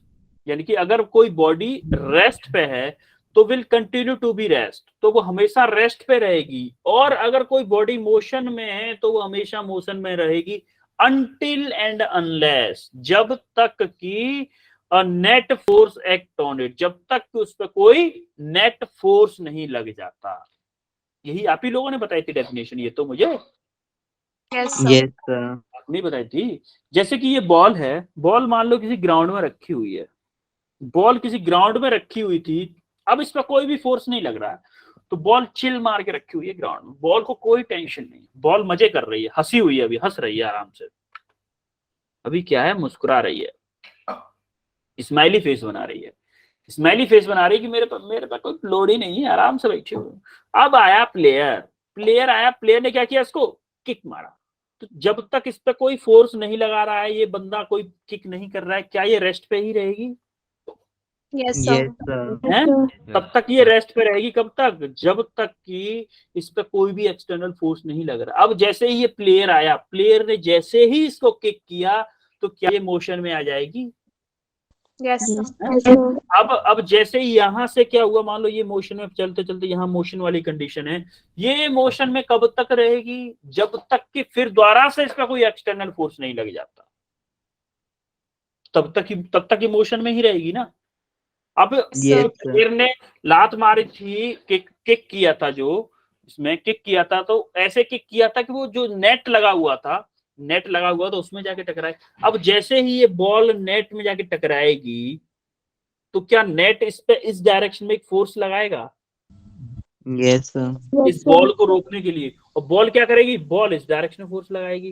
यानी कि अगर कोई बॉडी रेस्ट पे है तो will continue to be rest, तो वो हमेशा रेस्ट पे रहेगी। और अगर कोई बॉडी मोशन में है तो वो हमेशा मोशन में रहेगी अनटिल एंड अनलेस, जब तक कि net force act on it, जब तक कि उस पर कोई नेट फोर्स नहीं लग जाता। यही आप ही लोगों ने बताई थी डेफिनेशन, ये तो मुझे Yes, sir. Yes, sir. नहीं बताई थी। जैसे कि ये बॉल है, बॉल मान लो किसी ग्राउंड में रखी हुई है, बॉल किसी ग्राउंड में रखी हुई थी, अब इस पर कोई भी फोर्स नहीं लग रहा है, तो बॉल चिल मार के रखी हुई है ग्राउंड में, बॉल को कोई टेंशन नहीं, बॉल मजे कर रही है, हंसी हुई है, अभी हंस रही है आराम से, अभी क्या है, मुस्कुरा रही है, स्माइली फेस बना रही है, स्माइली फेस बना रही है कि मेरे पास कोई लोड ही नहीं है, आराम से बैठे हुए। अब आया प्लेयर आया, प्लेयर ने क्या किया, इसको किक मारा। तो जब तक इस पे कोई फोर्स नहीं लगा रहा है, ये बंदा कोई किक नहीं कर रहा है, क्या ये रेस्ट पे ही रहेगी? Yes, sir. Yes, sir. हैं? तब तक ये रेस्ट पे रहेगी, कब तक, जब तक कि इस पे कोई भी एक्सटर्नल फोर्स नहीं लग रहा। अब जैसे ही ये प्लेयर आया, प्लेयर ने जैसे ही इसको किक किया, तो क्या ये मोशन में आ जाएगी? Yes, sir. अब जैसे ही यहां से क्या हुआ, मान लो ये मोशन में चलते चलते यहाँ मोशन वाली कंडीशन है, ये मोशन में कब तक रहेगी, जब तक कि फिर दोबारा से इसका कोई एक्सटर्नल फोर्स नहीं लग जाता, तब तक ये मोशन में ही रहेगी ना। अब Yes, sir. प्लेयर ने लात मारी थी, किक किया था, जो इसमें किक किया था, तो ऐसे किक किया था कि वो जो नेट लगा हुआ था तो उसमें जाके टकराए। अब जैसे ही ये बॉल नेट में जाके टकराएगी, तो क्या नेट इस पे इस डायरेक्शन में एक फोर्स लगाएगा Yes, sir. इस बॉल को रोकने के लिए, और बॉल क्या करेगी, बॉल इस डायरेक्शन में फोर्स लगाएगी।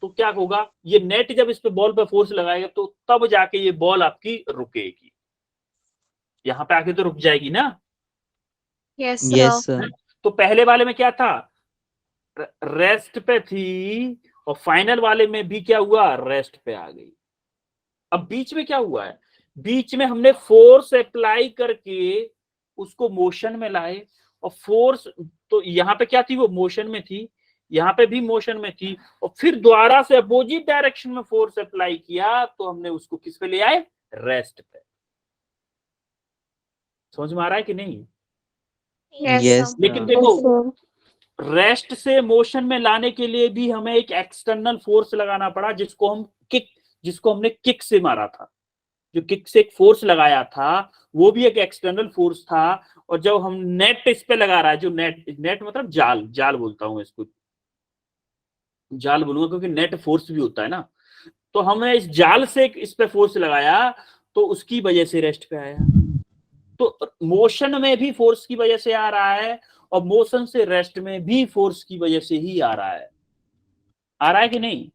तो क्या होगा, ये नेट जब इस पे बॉल पे फोर्स लगाएगा तो तब जाके ये बॉल आपकी रुकेगी, यहाँ पे आके तो रुक जाएगी ना। Yes, sir. Yes, sir. तो पहले वाले में क्या था, रेस्ट पे थी, और फाइनल वाले में भी क्या हुआ, रेस्ट पे आ गई। अब बीच में क्या हुआ है, बीच में हमने फोर्स अप्लाई करके उसको मोशन में लाए, और फोर्स तो यहाँ पे क्या थी, वो मोशन में थी, यहाँ पे भी मोशन में थी, और फिर दोबारा से अपोजिट डायरेक्शन में फोर्स अप्लाई किया, तो हमने उसको किस पे ले आए, रेस्ट पे। समझ में आ रहा है कि नहीं? Yes, Yes, sir. लेकिन sir. देखो, रेस्ट से मोशन में लाने के लिए भी हमें एक एक्सटर्नल फोर्स लगाना पड़ा, जिसको हमने किक से मारा था, जो किक से एक फोर्स लगाया था वो भी एक एक्सटर्नल फोर्स था। और जब हम नेट इस पे लगा रहा है, जो नेट मतलब जाल बोलता हूं इसको, जाल बोलूंगा क्योंकि नेट फोर्स भी होता है ना, तो हमने इस जाल से इस पे फोर्स लगाया, तो उसकी वजह से रेस्ट पे आया। तो मोशन में भी फोर्स की वजह से आ रहा है, और मोशन से रेस्ट में भी फोर्स की वजह से ही आ रहा है कि नहीं?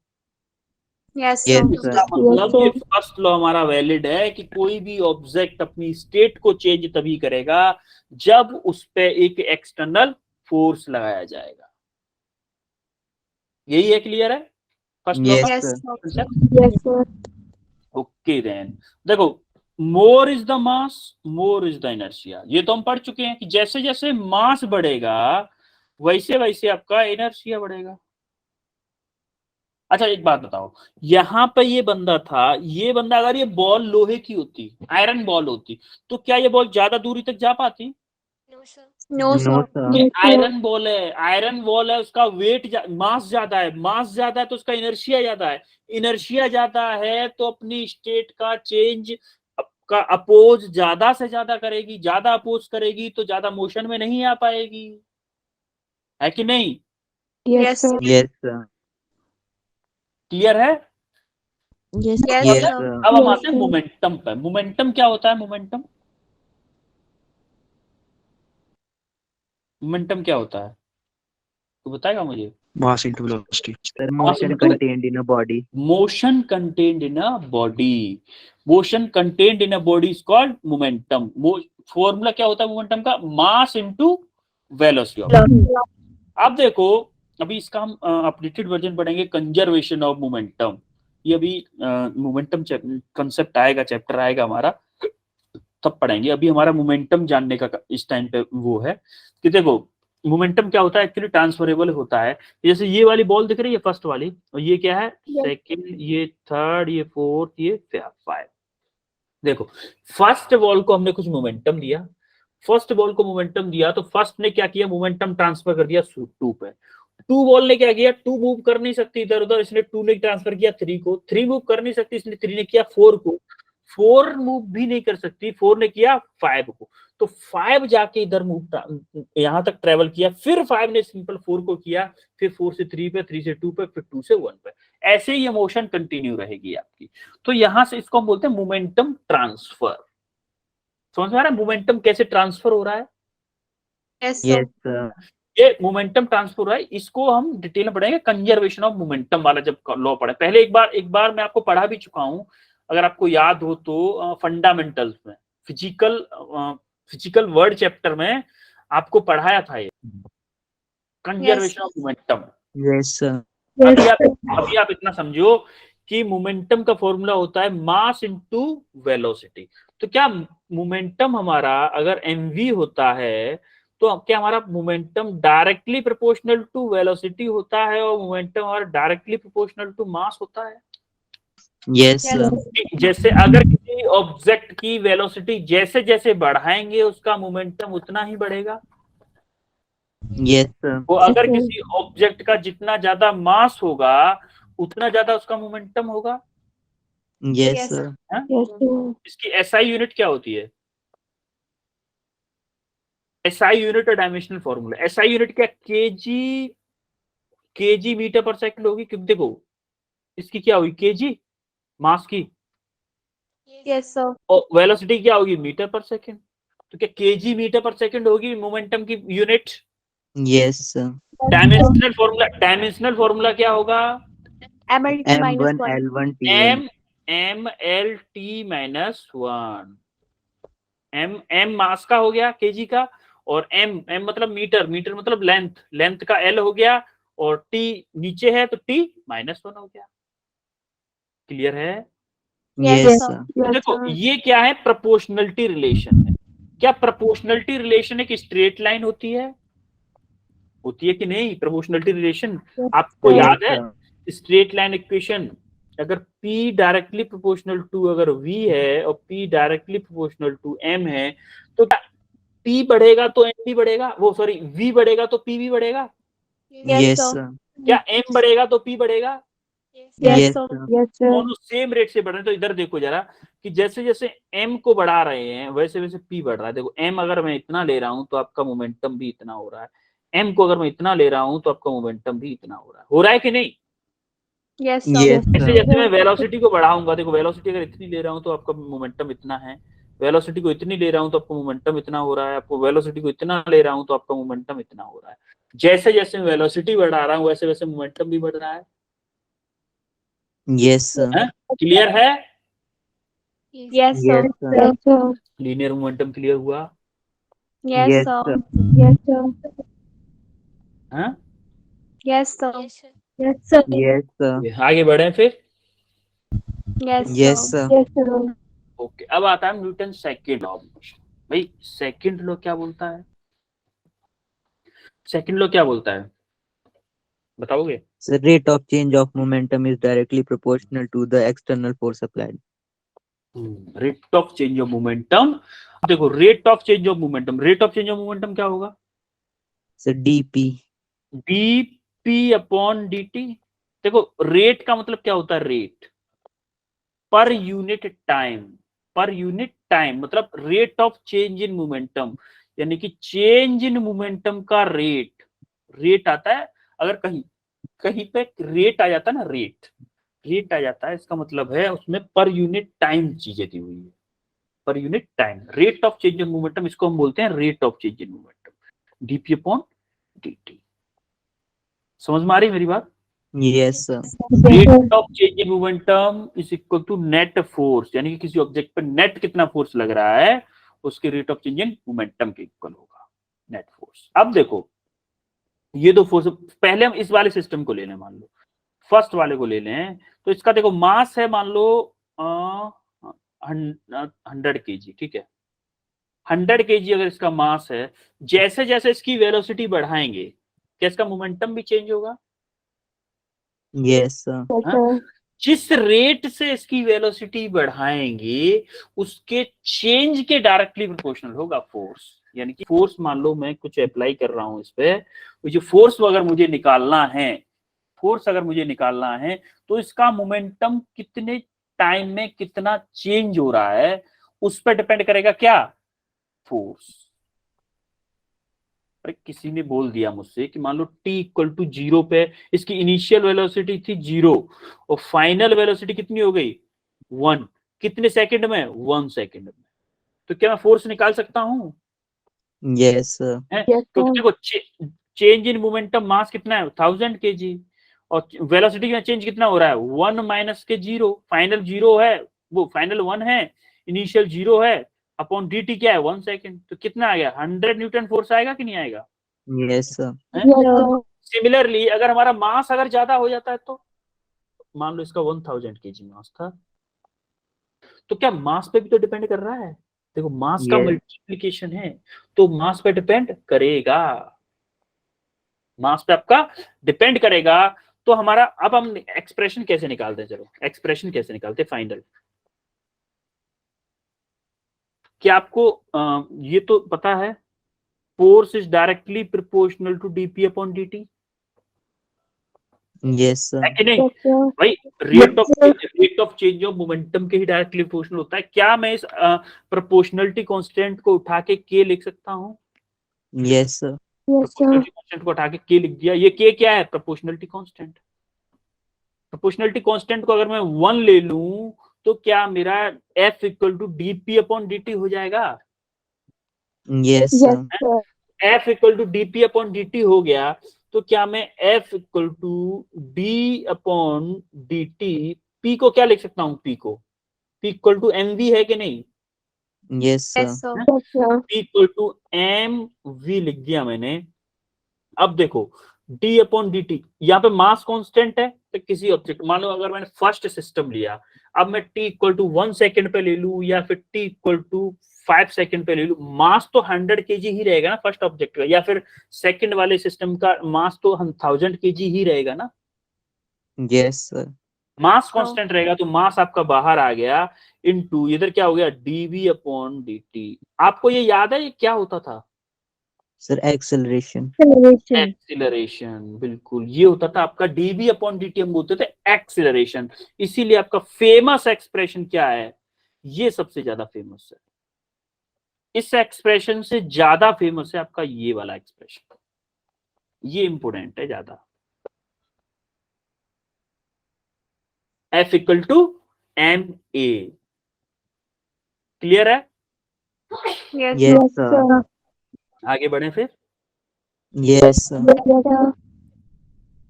Yes, Yes, sir. sir. इसका मतलब ये फर्स्ट लॉ हमारा वैलिड है कि कोई भी ऑब्जेक्ट अपनी स्टेट को चेंज तभी करेगा जब उस पे एक एक्सटर्नल फोर्स लगाया जाएगा। यही है, क्लियर है first law? Yes, Yes, sir. sir. Yes, sir. Okay then देखो, more is the mass, more is the inertia. ये तो हम पढ़ चुके हैं कि जैसे जैसे मास बढ़ेगा वैसे वैसे आपका इनर्शिया बढ़ेगा। अच्छा एक बात बताओ, यहाँ पे ये बंदा था, ये बंदा अगर ये बॉल लोहे की होती, आयरन बॉल होती, तो क्या ये बॉल ज्यादा दूरी तक जा पाती? No sir. No no sir. Sir. ये आयरन बॉल है, आयरन बॉल है, उसका वेट मास ज्यादा है, मास ज्यादा है तो उसका इनर्शिया ज्यादा है, इनर्शिया ज्यादा है तो अपनी स्टेट का चेंज का अपोज ज्यादा से ज्यादा करेगी, ज्यादा अपोज करेगी तो ज्यादा मोशन में नहीं आ पाएगी, है कि नहीं? Yes sir. Yes sir. Clear है? Yes yes sir. सर। अब हम आते हैं मोमेंटम पे। मोमेंटम क्या होता है? मोमेंटम मोमेंटम क्या होता है तो बताएगा मुझे? Mass into velocity. Sir Mass motion into contained in a body. motion contained in a body, motion contained in a body is called momentum. Formula क्या होता है मोमेंटम का? Mass into velocity. अब देखो, अभी इसका हम अपडेटेड वर्जन पढ़ेंगे, कंजर्वेशन ऑफ मोमेंटम। ये अभी मोमेंटम कंसेप्ट आएगा, चैप्टर आएगा हमारा, तब पढ़ेंगे। अभी हमारा मोमेंटम जानने का इस टाइम पे वो है कि देखो मोमेंटम क्या होता है, एक्चुअली ट्रांसफरेबल होता है। जैसे ये वाली बॉल दिख रही है फर्स्ट वाली, और ये क्या है? सेकंड, ये थर्ड, ये फोर्थ, ये फाइव। देखो फर्स्ट बॉल को हमने कुछ मोमेंटम दिया, फर्स्ट बॉल को मोमेंटम दिया तो फर्स्ट ने क्या किया? मोमेंटम ट्रांसफर कर दिया टू पे। टू बॉल ने क्या किया? टू मूव कर नहीं सकती इधर उधर, इसने टू ने ट्रांसफर किया थ्री को, थ्री मूव कर नहीं सकती इसलिए थ्री ने किया फोर को, फोर मूव भी नहीं कर सकती, फोर ने किया फाइव को, तो फाइव जाके इधर मूव यहां तक ट्रेवल किया, फिर फाइव ने सिंपल फोर को किया, फिर फोर से थ्री पे, थ्री से टू पे, फिर टू से वन पे, ऐसे ही ये मोशन कंटिन्यू रहेगी आपकी। तो यहां से इसको हम बोलते हैं मोमेंटम ट्रांसफर। समझ में आ रहा है मोमेंटम कैसे ट्रांसफर हो रहा है? Yes yes sir. ये मोमेंटम ट्रांसफर हो रहा है, इसको हम डिटेल में पढ़ेंगे कंजर्वेशन ऑफ मोमेंटम वाला जब लॉ पढ़े। पहले एक बार मैं आपको पढ़ा भी चुका हूं, अगर आपको याद हो तो फंडामेंटल्स में, फिजिकल वर्ड चैप्टर में आपको पढ़ाया था ये conservation of momentum. Yes sir. अभी आप इतना समझो कि मोमेंटम का फॉर्मूला होता है मास इनटू वेलोसिटी। तो क्या मोमेंटम हमारा अगर mv होता है तो क्या हमारा momentum directly proportional to velocity होता है, और मोमेंटम हमारा डायरेक्टली प्रोपोर्शनल टू मास होता है? Yes sir. जैसे अगर किसी ऑब्जेक्ट की वेलोसिटी जैसे जैसे बढ़ाएंगे उसका मोमेंटम उतना ही बढ़ेगा, यस सर। वो अगर किसी ऑब्जेक्ट का जितना ज्यादा मास होगा उतना ज्यादा उसका मोमेंटम होगा। Yes sir. हाँ? इसकी एसआई यूनिट क्या होती है? एसआई यूनिट और डायमेंशनल फॉर्मूला। एसआई यूनिट क्या? केजी मीटर पर सेकंड होगी, क्योंकि देखो इसकी क्या होगी? केजी मास की, यस सर। और वेलोसिटी क्या होगी? मीटर पर सेकंड। तो क्या केजी मीटर पर सेकंड होगी मोमेंटम की unit? Yes sir. Dimensional formula क्या होगा? MLT minus M1 one. L1 T1। M L T minus one. M mass का हो गया केजी का, और एम मतलब मीटर, मीटर मतलब लेंथ, लेंथ का एल हो गया, और टी नीचे है तो टी माइनस वन हो गया। क्लियर है? Yes Yes, sir. तो देखो ये क्या है? प्रोपोर्शनलिटी रिलेशन है। क्या प्रोपोर्शनलिटी रिलेशन एक स्ट्रेट लाइन होती है? होती है कि नहीं प्रोपोर्शनलिटी रिलेशन? आपको याद है स्ट्रेट लाइन इक्वेशन? अगर P डायरेक्टली प्रोपोर्शनल टू अगर V है और P directly proportional to M है, तो क्या P बढ़ेगा तो M भी बढ़ेगा, वो सॉरी V बढ़ेगा तो P भी बढ़ेगा? Yes sir. क्या M बढ़ेगा तो P बढ़ेगा? Yes sir. दोनों सेम रेट से बढ़ रहे हैं। तो इधर देखो जरा कि जैसे जैसे M को बढ़ा रहे हैं वैसे वैसे P बढ़ रहा है। देखो M अगर मैं इतना ले रहा हूं तो आपका मोमेंटम भी इतना हो रहा है, M को अगर मैं इतना ले रहा हूं तो आपका मोमेंटम भी इतना हो रहा है कि नहीं? Yes, यस जैसे सर। जैसे मैं वेलोसिटी को बढ़ाऊंगा, देखो वेलोसिटी अगर इतनी ले रहा हूं तो आपका मोमेंटम इतना है, वेलोसिटी को इतनी ले रहा हूं तो आपको मोमेंटम इतना हो रहा है, आपको वेलोसिटी को इतना ले रहा हूं तो आपका मोमेंटम इतना हो रहा है। जैसे जैसे मैं वेलोसिटी बढ़ा रहा हूं वैसे वैसे मोमेंटम भी बढ़ रहा है। Yes sir. क्लियर है? Yes, sir. Yes sir. Linear momentum clear हुआ? Yes, yes sir. सर। हाँ? Yes, sir. Yes sir. आगे बढ़े फिर। Yes, yes sir. Sir. Okay, अब आता है Newton second law of motion. भाई सेकंड लॉ क्या बोलता है? सेकंड लॉ क्या बोलता है? बताओगे? Sir, rate of change of momentum is directly proportional to the external force applied. Rate of change of momentum. देखो rate of change of momentum, rate of change of momentum क्या होगा? Sir, dp. dp upon dt। देखो rate का मतलब क्या होता है? Rate per unit time, per unit time मतलब rate of change in momentum, यानी कि चेंज इन मोमेंटम का रेट, रेट आता है। अगर कहीं कहीं पे रेट आ जाता है ना, रेट रेट आ जाता है, इसका मतलब है उसमें पर यूनिट टाइम चीजें दी हुई है, पर unit time. Rate of change in momentum, इसको हम बोलते हैं rate of change in momentum, DP upon dt। समझ में आ रही है मेरी बात? Yes, sir. Rate of change in momentum is equal to net force, यानी कि किसी ऑब्जेक्ट पर नेट कितना फोर्स लग रहा है उसके rate of change in momentum के इक्वल होगा, नेट फोर्स। अब देखो ये दो फोर्स, पहले हम इस वाले सिस्टम को ले लें, मान लो फर्स्ट वाले को ले लें, तो इसका देखो मास है मान लो 100 kg, ठीक है। 100 kg अगर इसका मास है, जैसे जैसे इसकी वेलोसिटी बढ़ाएंगे क्या इसका मोमेंटम भी चेंज होगा? Yes, sir. हाँ? जिस रेट से इसकी वेलोसिटी बढ़ाएंगे उसके चेंज के डायरेक्टली प्रोपोर्शनल होगा फोर्स। यानी कि फोर्स मान लो मैं कुछ अप्लाई कर रहा हूं इस पे, तो जो फोर्स अगर मुझे निकालना है, फोर्स अगर मुझे निकालना है तो इसका मोमेंटम कितने टाइम में कितना चेंज हो रहा है उस पर डिपेंड करेगा क्या? फोर्स। अरे किसी ने बोल दिया मुझसे कि मान लो t इक्वल टू 0 पे इसकी इनिशियल वेलोसिटी थी 0 और फाइनल वेलोसिटी कितनी हो गई 1, कितने सेकंड में? 1 सेकंड में। तो क्या मैं फोर्स निकाल सकता हूं? Yes, sir. क्योंकि देखो चेंज इन मोमेंटम मास कितना है 1000 kg और वेलोसिटी में चेंज कितना हो रहा है 1 माइनस के 0, फाइनल 0 है, वो फाइनल 1 है, इनिशियल 0 है, अपॉन dt क्या है 1 सेकंड। तो कितना आ गया 100 न्यूटन फोर्स आएगा कि नहीं आएगा? Yes, sir. सिमिलरली अगर हमारा मास अगर ज्यादा हो जाता है तो मान लो इसका 1000 kg मास था, तो क्या मास पे भी तो डिपेंड कर रहा है? देखो मास का Yes. मल्टीप्लिकेशन है तो मास पे डिपेंड करेगा, मास पे आपका डिपेंड करेगा। तो हमारा अब हम एक्सप्रेशन कैसे निकालते हैं? चलो एक्सप्रेशन कैसे निकालते हैं फाइनल। क्या आपको ये तो पता है force is directly proportional to DP upon D? Yes, sir. है कि नहीं भाई? Rate of change of momentum के ही डायरेक्टली प्रोपोर्शनल होता है। क्या मैं इस प्रोपोर्शनलिटी कांस्टेंट को उठा के के लिख सकता हूं? Yes, sir. प्रोपोर्शनलिटी कांस्टेंट को उठा के के लिख दिया। ये के क्या है? Proportionality constant. प्रोपोर्शनलिटी कांस्टेंट को अगर मैं 1 ले लूं तो क्या मेरा F equal to DP upon dt हो जाएगा? Yes, sir. F equal to DP upon dt हो गया तो क्या मैं F equal to D upon dt, P को क्या लिख सकता हूं? P को P इक्वल टू mv है कि नहीं? Yes, sir. Yes, sir. P equal to mv लिख दिया मैंने। अब देखो d अपॉन dt, यहाँ पे मास कांस्टेंट है तो किसी ऑब्जेक्ट, मान लो अगर मैंने फर्स्ट सिस्टम लिया, अब मैं t इक्वल टू 1 सेकंड पे ले लूं या फिर t इक्वल टू 5 सेकंड पे ले लूं, मास तो 100 kg ही रहेगा ना फर्स्ट ऑब्जेक्ट का, या फिर सेकंड वाले सिस्टम का मास तो 1000 kg ही रहेगा ना। Yes, sir. मास कांस्टेंट रहेगा तो मास आपका बाहर आ गया इनटू इधर क्या हो गया dv अपॉन dt। आपको ये याद है ये क्या होता था? Sir, acceleration. एक्सीलरेशन, बिल्कुल ये होता था आपका dv अपॉन dt, हम बोलते थे एक्सीलरेशन। इसीलिए आपका फेमस एक्सप्रेशन क्या है? ये सबसे ज्यादा फेमस है। इस एक्सप्रेशन से ज्यादा फेमस है आपका ये वाला एक्सप्रेशन, ये इंपोर्टेंट है ज्यादा। F equal to M A, clear है? Yes, Yes, sir. आगे बढ़े फिर। Yes, sir.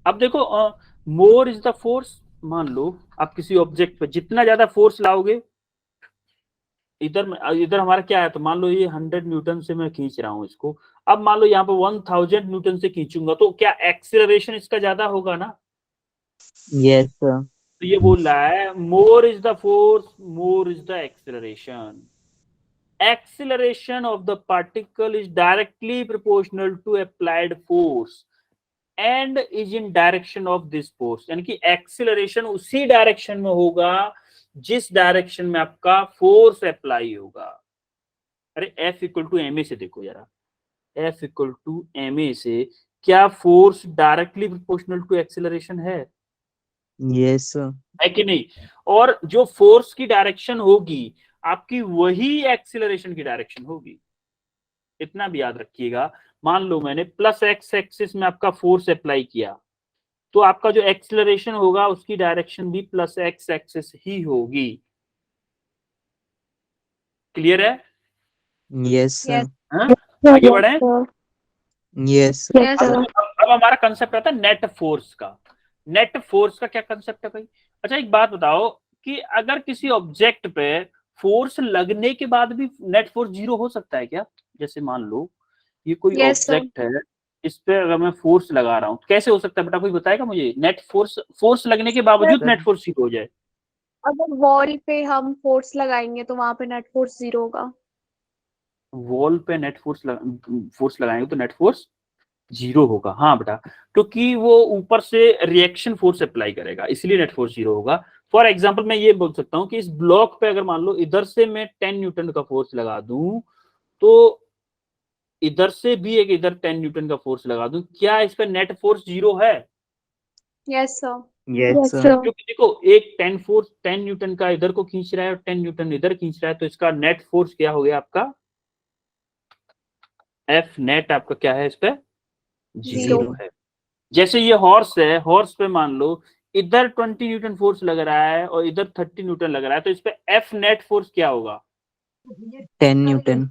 अब देखो मोर इज द फोर्स। मान लो आप किसी ऑब्जेक्ट पे जितना ज्यादा फोर्स लाओगे, इधर हमारा क्या है, तो मान लो ये 100 न्यूटन से मैं खींच रहा हूं इसको, अब मान लो यहाँ पे 1000 न्यूटन से खींचूंगा तो क्या एक्सीलरेशन इसका ज्यादा होगा ना? Yes, sir. तो ये बोल रहा है मोर is the force, more is the acceleration. Acceleration of the particle is directly proportional to applied force. And is in direction of this force, यानी कि एक्सीलरेशन उसी डायरेक्शन में होगा जिस डायरेक्शन में आपका फोर्स अप्लाई होगा। अरे F equal to M A से देखो जरा, F equal to M A से क्या force directly proportional to acceleration है यस सर। है कि नहीं? और जो फोर्स की डायरेक्शन होगी आपकी वही एक्सीलरेशन की डायरेक्शन होगी, इतना भी याद रखिएगा। मान लो मैंने प्लस एक्स एक्सिस में आपका फोर्स अप्लाई किया, तो आपका जो एक्सीलरेशन होगा उसकी डायरेक्शन भी प्लस एक्स एक्सिस ही होगी। क्लियर है? Yes sir. हाँ? आगे बढ़े। Yes Yes, sir. अब हमारा कंसेप्ट आता है नेट फोर्स का। नेट फोर्स का क्या कंसेप्ट है भाई? अच्छा एक बात बताओ कि अगर किसी ऑब्जेक्ट पे फोर्स लगने के बाद भी नेट फोर्स 0 हो सकता है क्या? जैसे मान लो ये कोई Yes, sir. ऑब्जेक्ट है, इस पे अगर मैं फोर्स लगा रहा हूँ कैसे हो सकता है बेटा, कोई बताएगा मुझे? नेट फोर्स लगने के बावजूद Sir. नेट फोर्स 0 हो जाए? अगर वॉल पे हम फोर्स लगाएंगे तो वहां पे नेट फोर्स 0 होगा। वॉल पे नेट फोर्स लगाएंगे तो नेट फोर्स 0 होगा। हाँ बेटा, क्योंकि वो ऊपर से रिएक्शन फोर्स अप्लाई करेगा, इसलिए नेट फोर्स 0 होगा। फॉर एग्जांपल मैं ये बोल सकता हूँ कि इस ब्लॉक पे अगर मान लो इधर से मैं 10 न्यूटन का फोर्स लगा दूं, तो इधर से भी एक इधर 10 न्यूटन का फोर्स लगा दूं, क्या इस पे नेट फोर्स 0 है? Yes sir. Yes sir. क्योंकि देखो एक 10 न्यूटन का इधर को खींच रहा है और 10 न्यूटन इधर खींच रहा है, तो इसका नेट फोर्स क्या हो गया आपका? एफ नेट आपका क्या है इस पे? 0 है। जैसे ये हॉर्स है, हॉर्स पे मान लो इधर 20 न्यूटन फोर्स लग रहा है और इधर 30 न्यूटन लग रहा है, तो इस पे एफ नेट फोर्स क्या होगा? 10 न्यूटन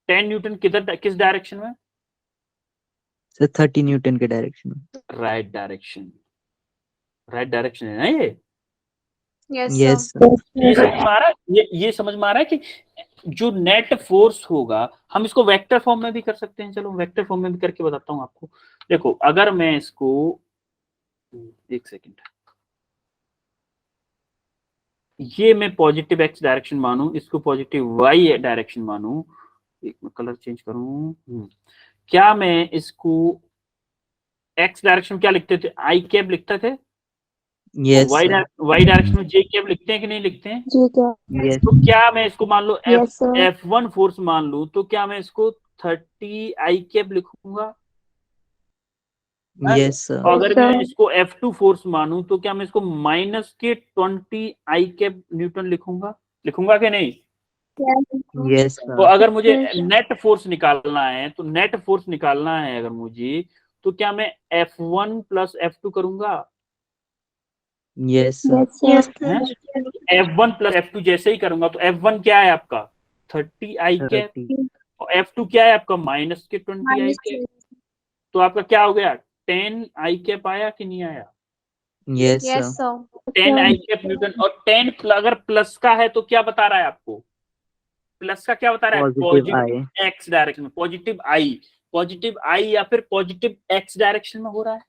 10 न्यूटन किधर, किस डायरेक्शन में? सर। 30 न्यूटन के डायरेक्शन में। राइट डायरेक्शन, राइट डायरेक्शन है ना ये? Yes yes sir. सर। ये समझ में आ रहा है? ये समझ में आ रहा है कि जो नेट फोर्स होगा हम इसको वेक्टर फॉर्म में भी कर सकते हैं। चलो वेक्टर फॉर्म में भी करके बताता हूँ आपको। देखो अगर मैं इसको, एक सेकेंड, ये मैं पॉजिटिव एक्स डायरेक्शन मानूं, इसको पॉजिटिव वाई डायरेक्शन मानूं, एक मैं कलर चेंज करूं, क्या मैं इसको एक्स डायरेक्शन क्या लिखते थे? आई कैप लिखते थे। Yes why sir. डायरेक्शन में जे कैप लिखते हैं कि नहीं लिखते हैं? जी क्या? यस तो क्या मैं इसको मान लो यस सर। F1 फोर्स मान लूं, तो क्या मैं इसको 30 आई कैप लिखूंगा? Yes sir. और अगर मैं इसको F2 फोर्स मानूं तो क्या मैं इसको माइनस के 20 आई कैप न्यूटन लिखूंगा? लिखूंगा कि नहीं? यस तो सर। अगर मुझे नेट फोर्स निकालना है, तो नेट फोर्स निकालना है अगर मुझे, तो क्या मैं F1 प्लस F2 करूंगा? Yes sir. F1 plus F2 जैसे ही करूंगा तो F1 क्या है आपका? 30 आई कैप, 30। और F2 क्या है आपका? माइनस के 20 आई कैप। तो आपका क्या हो गया? 10 आई कैप आया कि नहीं आया? Yes yes sir. सर। 10 आई कैप न्यूटन। और 10 अगर प्लस का है तो क्या बता रहा है आपको? प्लस का क्या बता रहा है? पॉजिटिव आई। पॉजिटिव एक्स डायरेक्शन में, पॉजिटिव आई या फिर पॉजिटिव एक्स डायरेक्शन में हो रहा है।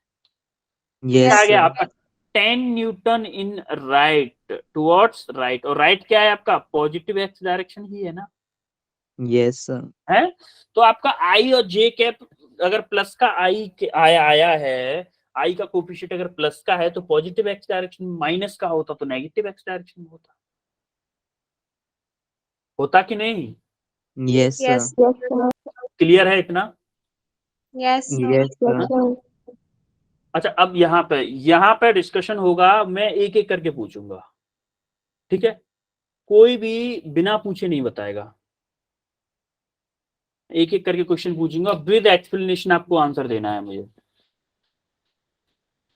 यस आ गया सर। आपका 10 Newton in right towards right, और राइट क्या है आपका? पॉजिटिव एक्स डायरेक्शन ही है ना? Yes sir. है। तो आपका आई और जे कैप अगर प्लस का आई आया है, आई का कोफिशिएंट अगर प्लस का है तो पॉजिटिव एक्स डायरेक्शन में, माइनस का होता तो नेगेटिव एक्स डायरेक्शन में होता कि नहीं? Yes yes sir. क्लियर है इतना? Yes yes sir. अच्छा अब यहाँ पे डिस्कशन होगा, मैं एक एक करके पूछूंगा, ठीक है? कोई भी बिना पूछे नहीं बताएगा, एक एक करके क्वेश्चन पूछूंगा, विद एक्सप्लेनेशन आपको आंसर देना है मुझे।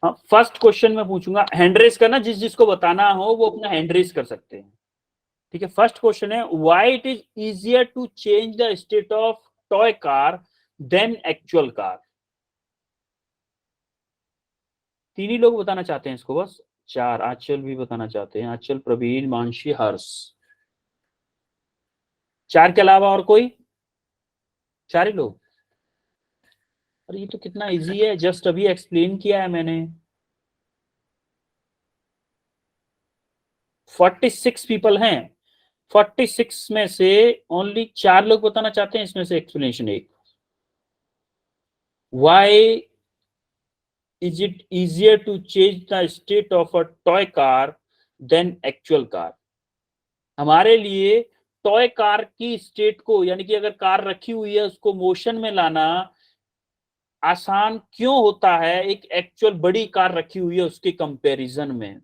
हाँ, फर्स्ट क्वेश्चन में पूछूंगा, हैंड रेस करना, जिसको बताना हो वो अपना हैंड रेस कर सकते हैं, ठीक है? फर्स्ट क्वेश्चन है, why it is easier to change the state of toy car than actual car? तीन ही लोग बताना चाहते हैं इसको बस, चार, आंचल भी बताना चाहते हैं, आंचल, प्रवीण, मानसी, हर्ष, चार के अलावा और कोई? चार ही लोग? अरे ये तो कितना इजी है, जस्ट अभी एक्सप्लेन किया है मैंने। 46 पीपल हैं, 46 में से ओनली 4 लोग बताना चाहते हैं, इसमें से एक्सप्लेनेशन एक। Why is it easier to change the state of a toy car than actual car? हमारे लिए टॉय कार की स्टेट को, यानी कि अगर कार रखी हुई है उसको मोशन में लाना आसान क्यों होता है एक एक्चुअल बड़ी कार रखी हुई है उसके कंपैरिजन में?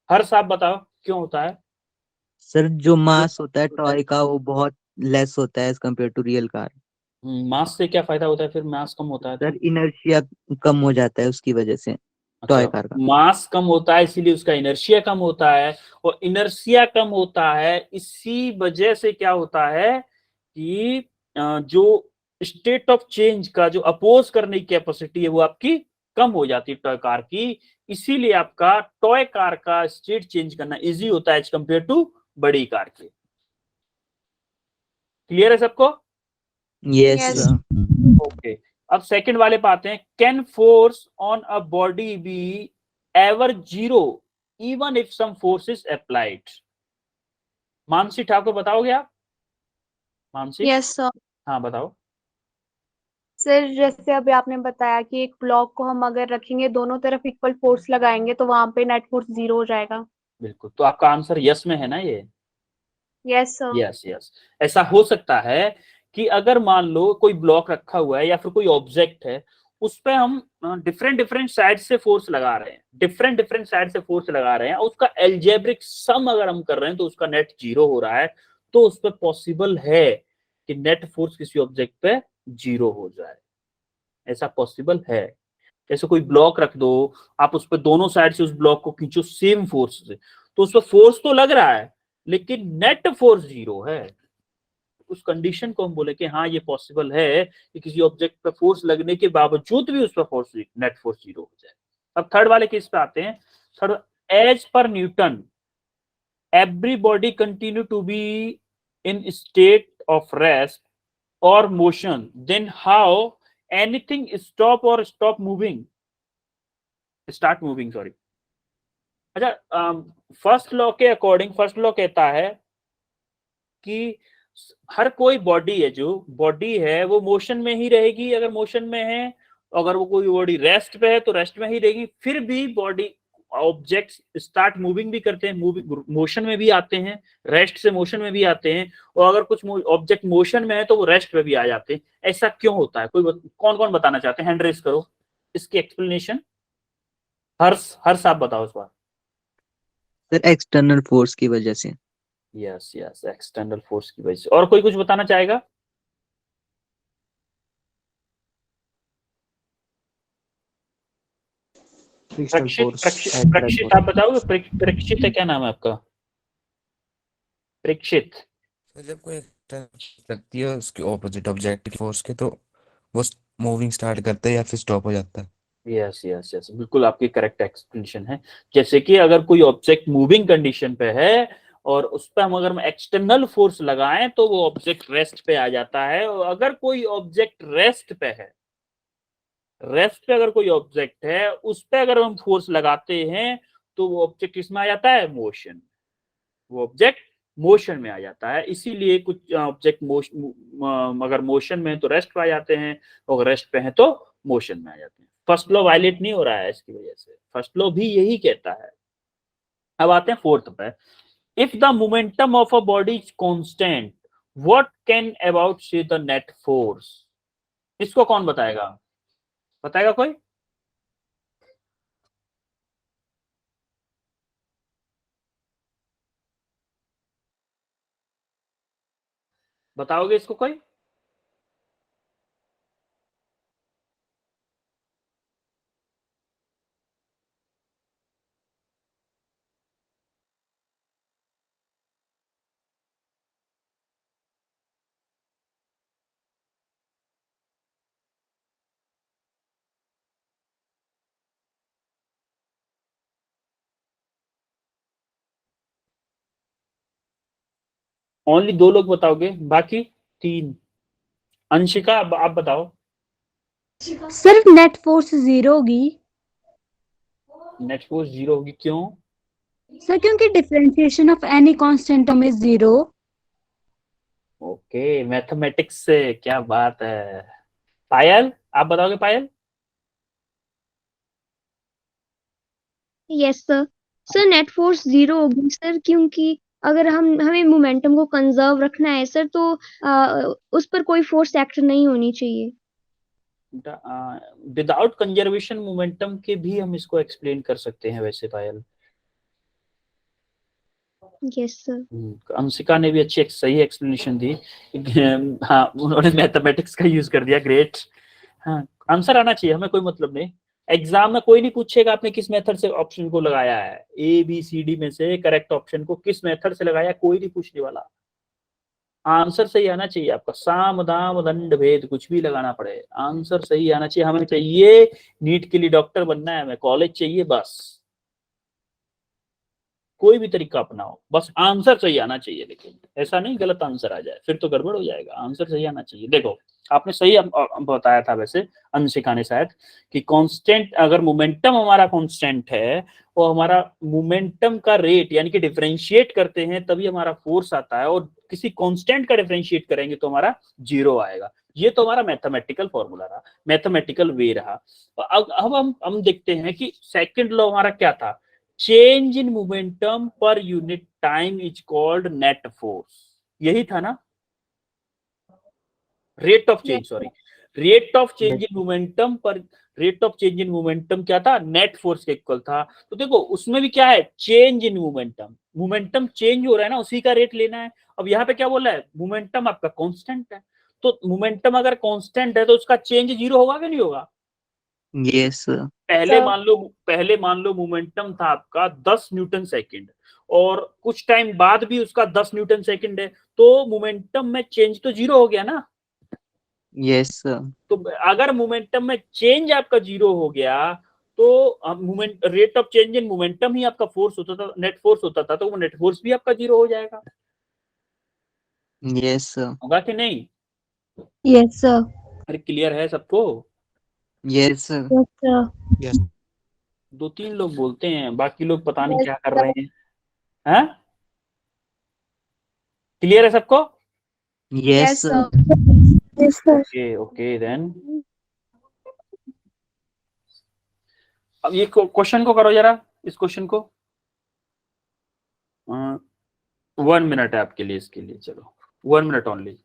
हर साहब बताओ क्यों होता है? सर जो मास होता है टॉय का वो बहुत लेस होता है as compare to real car. Mass से क्या फायदा होता है फिर? मास कम होता है तो? सर इनर्शिया कम हो जाता है उसकी वजह से टॉय अच्छा, कार का। मास कम होता है इसीलिए उसका इनर्शिया कम होता है, और इनर्शिया कम होता है इसी वजह से क्या होता है कि जो स्टेट ऑफ चेंज का जो अपोज करने की कैपेसिटी है वो आपकी कम हो जाती है टॉय कार की। इसीलिए आपका टॉय कार का स्टेट चेंज करना इजी होता है एज कंपेयर टू बड़ी कार के। क्लियर है सबको? Yes Yes. सर। ओके, अब सेकंड वाले पे आते हैं। Can force on a body be ever zero even if some force is applied? Mansi Thakur बताओगे आप? Mansi, yes sir. हाँ बताओ। सर जैसे अभी आपने बताया कि एक ब्लॉक को हम अगर रखेंगे दोनों तरफ इक्वल फोर्स लगाएंगे तो वहां पे नेट फोर्स 0 हो जाएगा। बिल्कुल, तो आपका आंसर यस में है ना ये? Yes sir. Yes yes. ऐसा हो सकता है कि अगर मान लो कोई ब्लॉक रखा हुआ है या फिर कोई ऑब्जेक्ट है, उस पे हम डिफरेंट डिफरेंट साइड से फोर्स लगा रहे हैं, डिफरेंट डिफरेंट साइड से फोर्स लगा रहे हैं, उसका एल्जेब्रिक सम अगर हम कर रहे हैं तो उसका नेट जीरो हो रहा है, तो उस पर पॉसिबल है कि नेट फोर्स किसी ऑब्जेक्ट पे जीरो हो जाए। ऐसा पॉसिबल है। जैसे कोई ब्लॉक रख दो, आप उस पर दोनों साइड से उस ब्लॉक को खींचो सेम फोर्स से, तो उस पर फोर्स तो लग रहा है लेकिन नेट फोर्स जीरो है। उस कंडीशन को हम बोले कि हाँ ये पॉसिबल है कि किसी ऑब्जेक्ट पर फोर्स लगने के बावजूद भी उस पर फोर्स नेट फोर्स जीरो हो जाए। अब थर्ड वाले केस पे आते हैं। Third, as per Newton everybody continue to be in state of rest or motion, then how anything stop or stop moving, start moving, sorry। अच्छा, फर्स्ट लॉ के according first law कहता है कि हर कोई बॉडी है, जो बॉडी है वो मोशन में ही रहेगी अगर मोशन में है, अगर वो कोई बॉडी रेस्ट पे है तो रेस्ट में ही रहेगी। फिर भी बॉडी ऑब्जेक्ट्स स्टार्ट मूविंग भी करते हैं, मूविंग मोशन में भी आते हैं, रेस्ट से मोशन में भी आते हैं, और अगर कुछ ऑब्जेक्ट मोशन में है तो वो रेस्ट में भी आ जाते हैं। ऐसा क्यों होता है? कौन कौन बताना चाहते हैं? हैंड रेस करो, इसकी एक्सप्लेनेशन। हर साहब बताओ इस बार। सर एक्सटर्नल फोर्स की वजह से। यस यस, एक्सटर्नल फोर्स की वजह से। और कोई कुछ बताना चाहेगा? प्रक्षित आप बताओगे? प्रक्षित है, क्या नाम है आपका? प्रक्षित। जब कोई लगती है उसके ऑपोजिट ऑब्जेक्ट की फोर्स के, तो वो मूविंग स्टार्ट करता है या फिर स्टॉप हो जाता है। यस यस यस, बिल्कुल आपकी करेक्ट एक्सप्लेनेशन है। जैसे कि अगर कोई ऑब्जेक्ट मूविंग कंडीशन पे है और उस पर हम अगर एक्सटर्नल फोर्स लगाएं तो वो ऑब्जेक्ट रेस्ट पे आ जाता है, और अगर कोई ऑब्जेक्ट रेस्ट पे है, रेस्ट पे अगर कोई ऑब्जेक्ट है उस पे अगर हम फोर्स लगाते हैं तो वो ऑब्जेक्ट किसमें आ जाता है? मोशन। वो ऑब्जेक्ट मोशन में आ जाता है। इसीलिए कुछ ऑब्जेक्ट मोशन, अगर मोशन में है तो रेस्ट पे आ जाते हैं, और रेस्ट पे है तो मोशन में आ जाते हैं। फर्स्ट लॉ वायलेट नहीं हो रहा है इसकी वजह से, फर्स्ट लॉ भी यही कहता है। अब आते हैं फोर्थ पे। If the momentum of a body is constant, what can about से द नेट फोर्स? इसको कौन बताएगा? बताएगा कोई? बताओगे इसको कोई? ओनली दो लोग बताओगे, बाकी तीन। अंशिका, आप बताओ। सिर्फ नेट फोर्स 0 होगी नेट फोर्स जीरो होगी, क्यों? सर, क्योंकि differentiation of any constant term is 0। Okay, mathematics से, क्या बात है। पायल, आप बताओगे Payal? Yes sir. Sir net force 0 होगी सर, क्योंकि अगर हमें मोमेंटम को कंजर्व रखना है सर, तो उस पर कोई फोर्स एक्शन नहीं होनी चाहिए। विदाउट कंजर्वेशन मोमेंटम के भी हम इसको एक्सप्लेन कर सकते हैं वैसे पायल। Yes sir. अंशिका ने भी अच्छी सही एक्सप्लेनेशन दी। हाँ, उन्होंने मैथमेटिक्स का यूज कर दिया, ग्रेट। हाँ, आंसर आना चाहिए, हमें कोई मतलब नहीं। एग्जाम में कोई नहीं पूछेगा आपने किस मेथड से ऑप्शन को लगाया है, ABCD में से करेक्ट ऑप्शन को किस मेथड से लगाया, कोई नहीं पूछने वाला। आंसर सही आना चाहिए आपका, साम दाम दंड भेद कुछ भी लगाना पड़े, आंसर सही आना चाहिए। हमें चाहिए नीट के लिए डॉक्टर बनना है, हमें कॉलेज चाहिए, बस कोई भी तरीका अपनाओ, बस आंसर सही आना चाहिए। लेकिन ऐसा नहीं गलत आंसर आ जाए, फिर तो गड़बड़ हो जाएगा। आंसर सही आना चाहिए। देखो आपने सही बताया था वैसे अंशिका ने शायद, कि कांस्टेंट, अगर मोमेंटम हमारा कांस्टेंट है, वो हमारा मोमेंटम का रेट यानी कि डिफरेंशिएट करते हैं तभी हमारा फोर्स आता है, और किसी कांस्टेंट का डिफरेंशिएट करेंगे तो हमारा 0 आएगा। ये तो हमारा मैथमेटिकल फॉर्मूला रहा, मैथमेटिकल वे रहा। अब हम देखते हैं कि सेकंड लॉ हमारा क्या था, change in momentum per unit time is called net force, यही था ना। Rate of change, sorry, rate of change in momentum per, rate of change in momentum क्या था, नेट फोर्स के इक्वल था। तो देखो उसमें भी क्या है, change in momentum, momentum change हो रहा है ना, उसी का रेट लेना है। अब यहाँ पे क्या बोला है, मोमेंटम आपका कांस्टेंट है, तो मोमेंटम अगर कांस्टेंट है तो उसका चेंज 0 होगा कि नहीं होगा। यस पहले मान लो मोमेंटम था आपका 10 न्यूटन सेकंड, और कुछ टाइम बाद भी उसका 10 न्यूटन सेकंड है, तो मोमेंटम में चेंज तो 0 हो गया ना। यस तो अगर मोमेंटम में चेंज आपका 0 हो गया, तो moment rate of change in momentum ही आपका फोर्स होता था, नेट फोर्स होता था, तो वो नेट फोर्स भी आपका 0 हो जाएगा। यस होगा कि नहीं। Yes sir. अरे क्लियर है सबको। Yes yes sir. यस 2-3 लोग बोलते हैं, बाकी लोग पता नहीं Yes, क्या कर रहे हैं। हैं, क्लियर है सबको। Yes sir. Yes sir. Okay okay then, अब ये क्वेश्चन को करो जरा, इस क्वेश्चन को। 1 मिनट है आपके लिए इसके लिए, चलो 1 मिनट ओनली।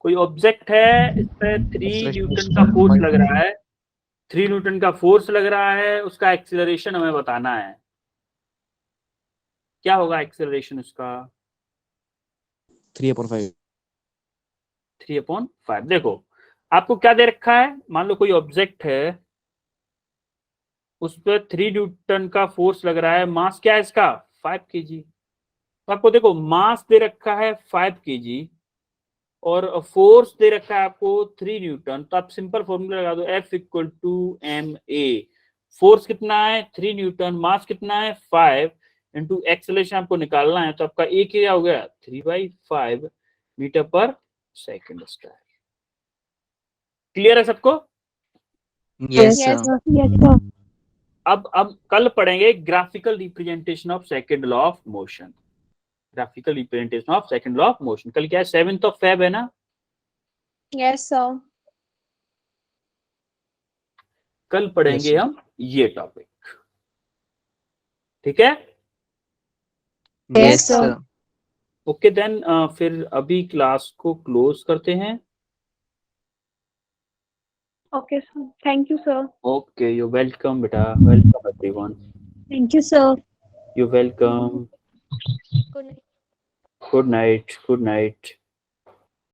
कोई ऑब्जेक्ट है, इस पे 3 न्यूटन का फोर्स लग रहा है, 3 न्यूटन का फोर्स लग रहा है, उसका एक्सीलरेशन हमें बताना है। क्या होगा एक्सीलरेशन उसका, 3/5 3/5। देखो आपको क्या दे रखा है, मान लो कोई ऑब्जेक्ट है, उस पर 3 न्यूटन का फोर्स लग रहा है, मास क्या है इसका 5 kg। तो आपको देखो मास दे रखा है 5 kg और फोर्स दे रखा है आपको 3 न्यूटन, तो आप सिंपल फॉर्मूला लगा दो, F = ma। फोर्स कितना है 3 न्यूटन, मास कितना है 5, इंटू एक्सेलरेशन आपको निकालना है, तो आपका ए क्या हो गया 3/5 मीटर पर सेकंड स्क्वायर। क्लियर है सबको। Yes yes sir. अब कल पढ़ेंगे graphical representation of second law of motion, graphical representation of second law of motion. कल क्या है 7th of Feb है ना। Yes, sir. कल पढ़ेंगे हम ये टॉपिक, ठीक है। यस सर ओके देन, फिर अभी क्लास को क्लोज करते हैं। Okay, sir. Thank you, sir. Okay you welcome बेटा, welcome everyone, thank you sir. You welcome. Good night. Good night, good night.